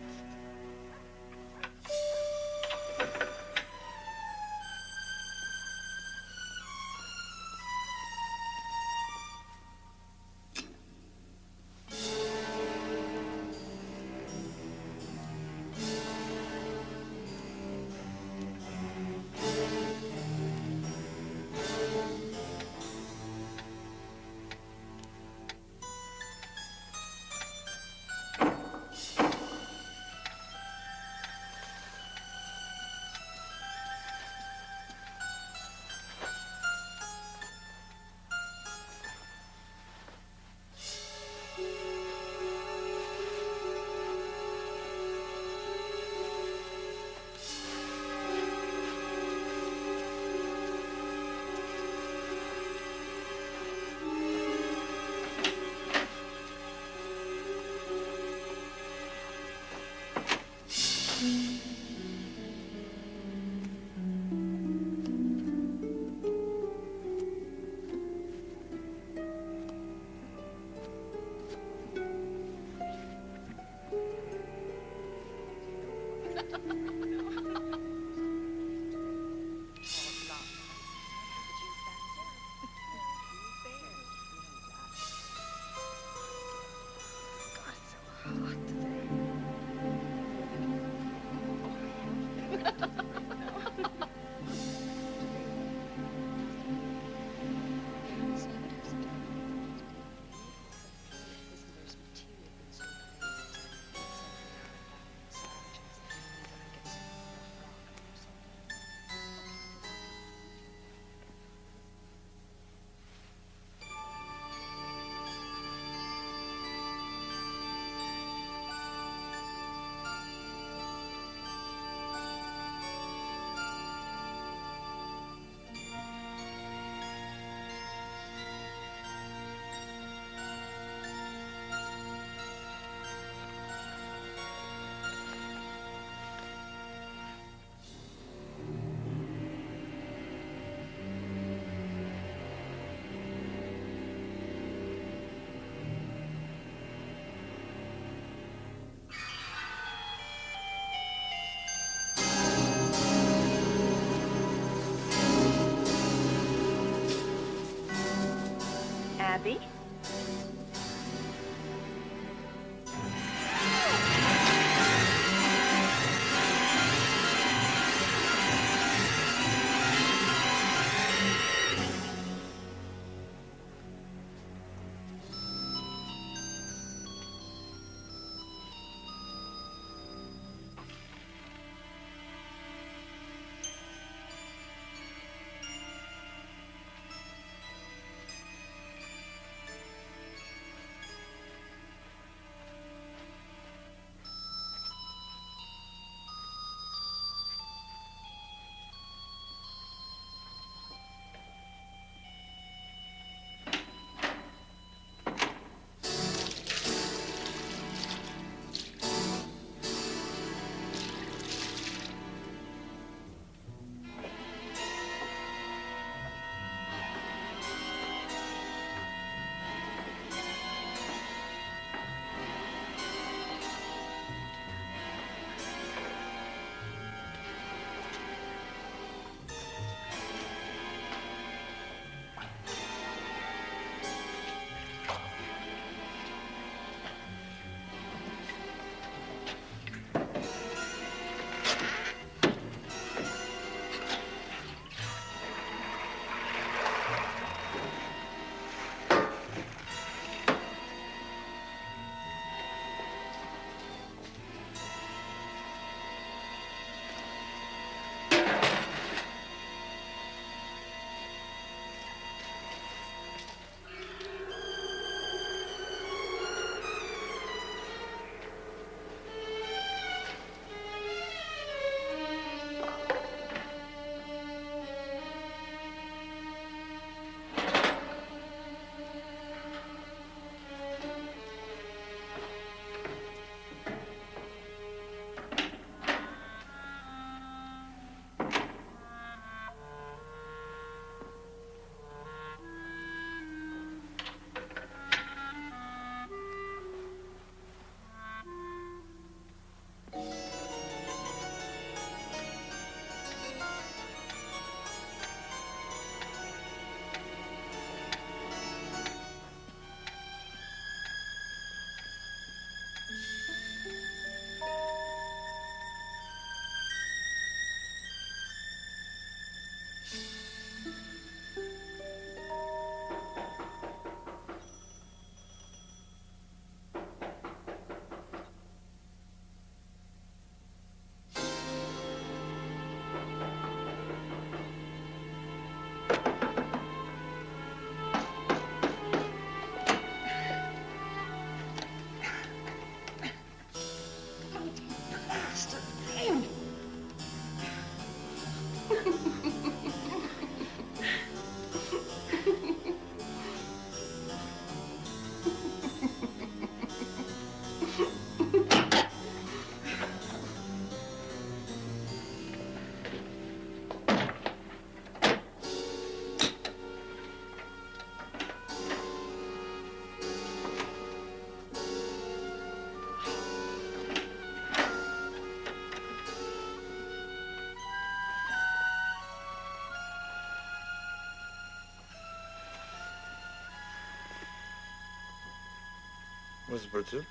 Where's Bridget?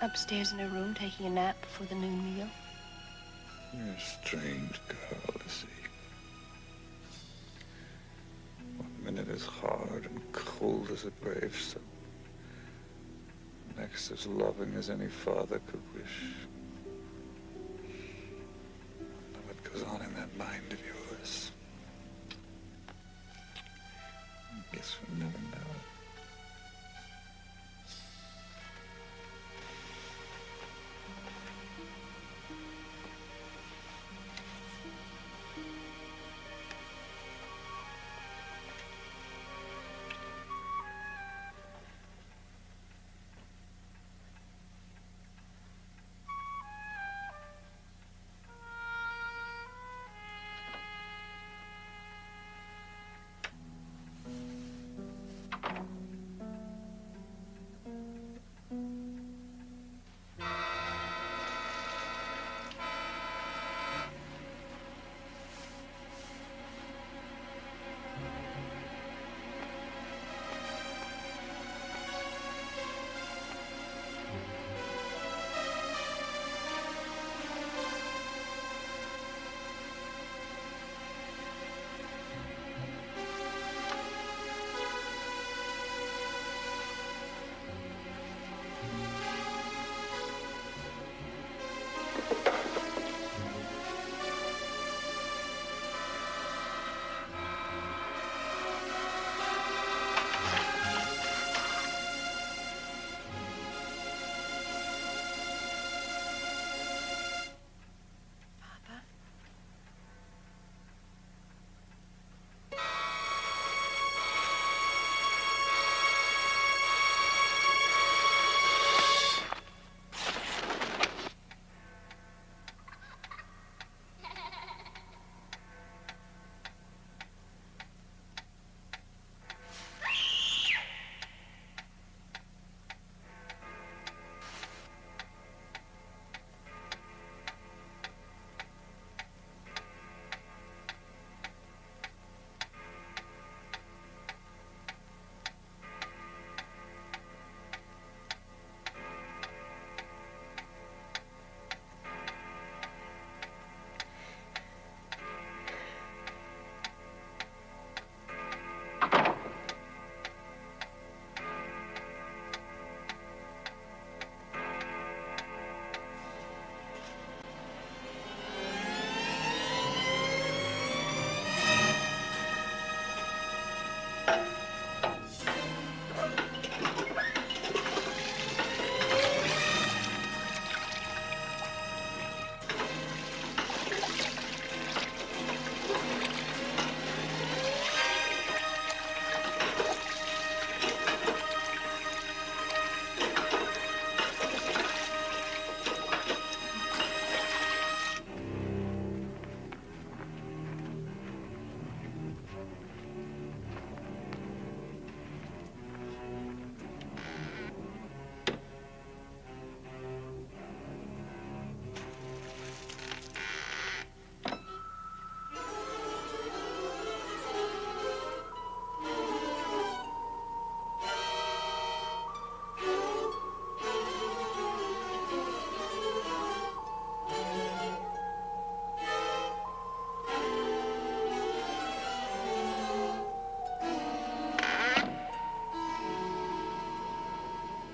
Upstairs in her room, taking a nap before the noon meal. You're a strange girl, Lizzie. One minute is hard and cold as a gravestone. Next as loving as any father could wish. I know what goes on in that mind of yours. I guess we'll never know.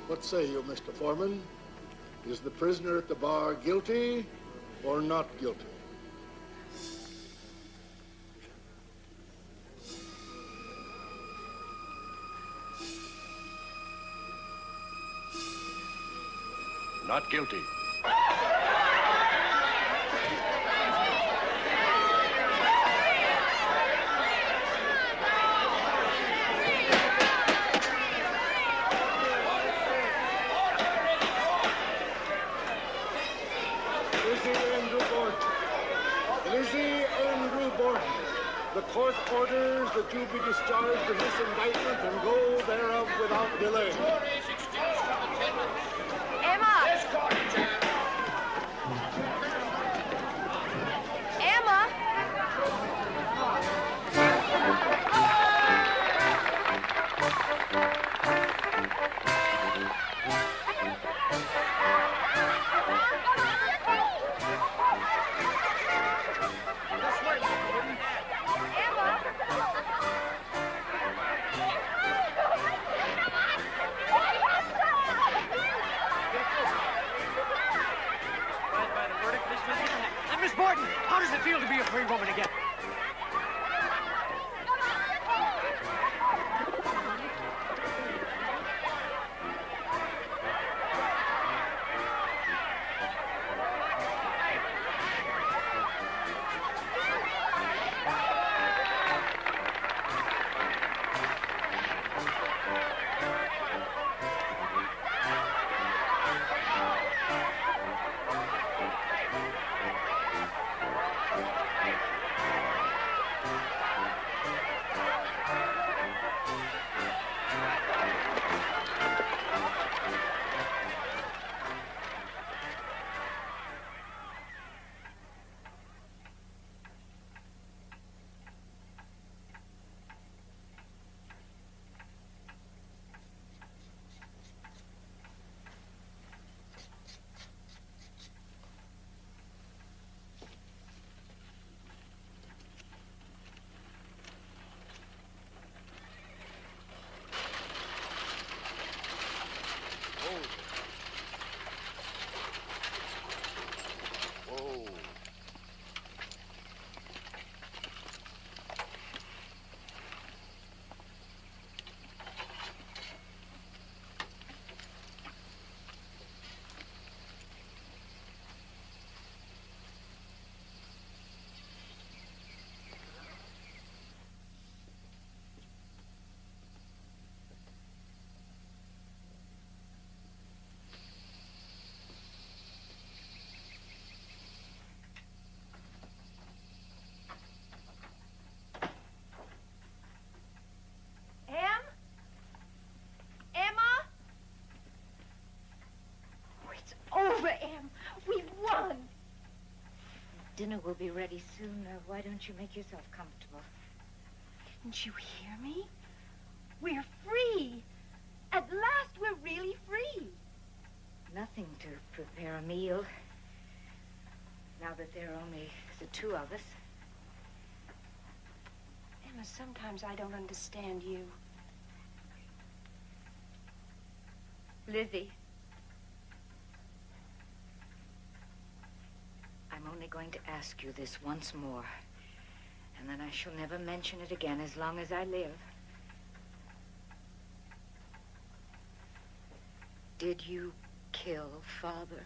What say you, Mr. Foreman? Is the prisoner at the bar guilty or not guilty? Not guilty. Lizzie Andrew Borden, the court orders that you be discharged from this indictment and go thereof without delay. Emma! Emma! you free woman again. Over, Em. We've won. Dinner will be ready soon. Why don't you make yourself comfortable? Didn't you hear me? We're free. At last, we're really free. Nothing to prepare a meal. Now that there are only the two of us. Emma, sometimes I don't understand you. Lizzie. I'm only going to ask you this once more, and then I shall never mention it again as long as I live. Did you kill Father?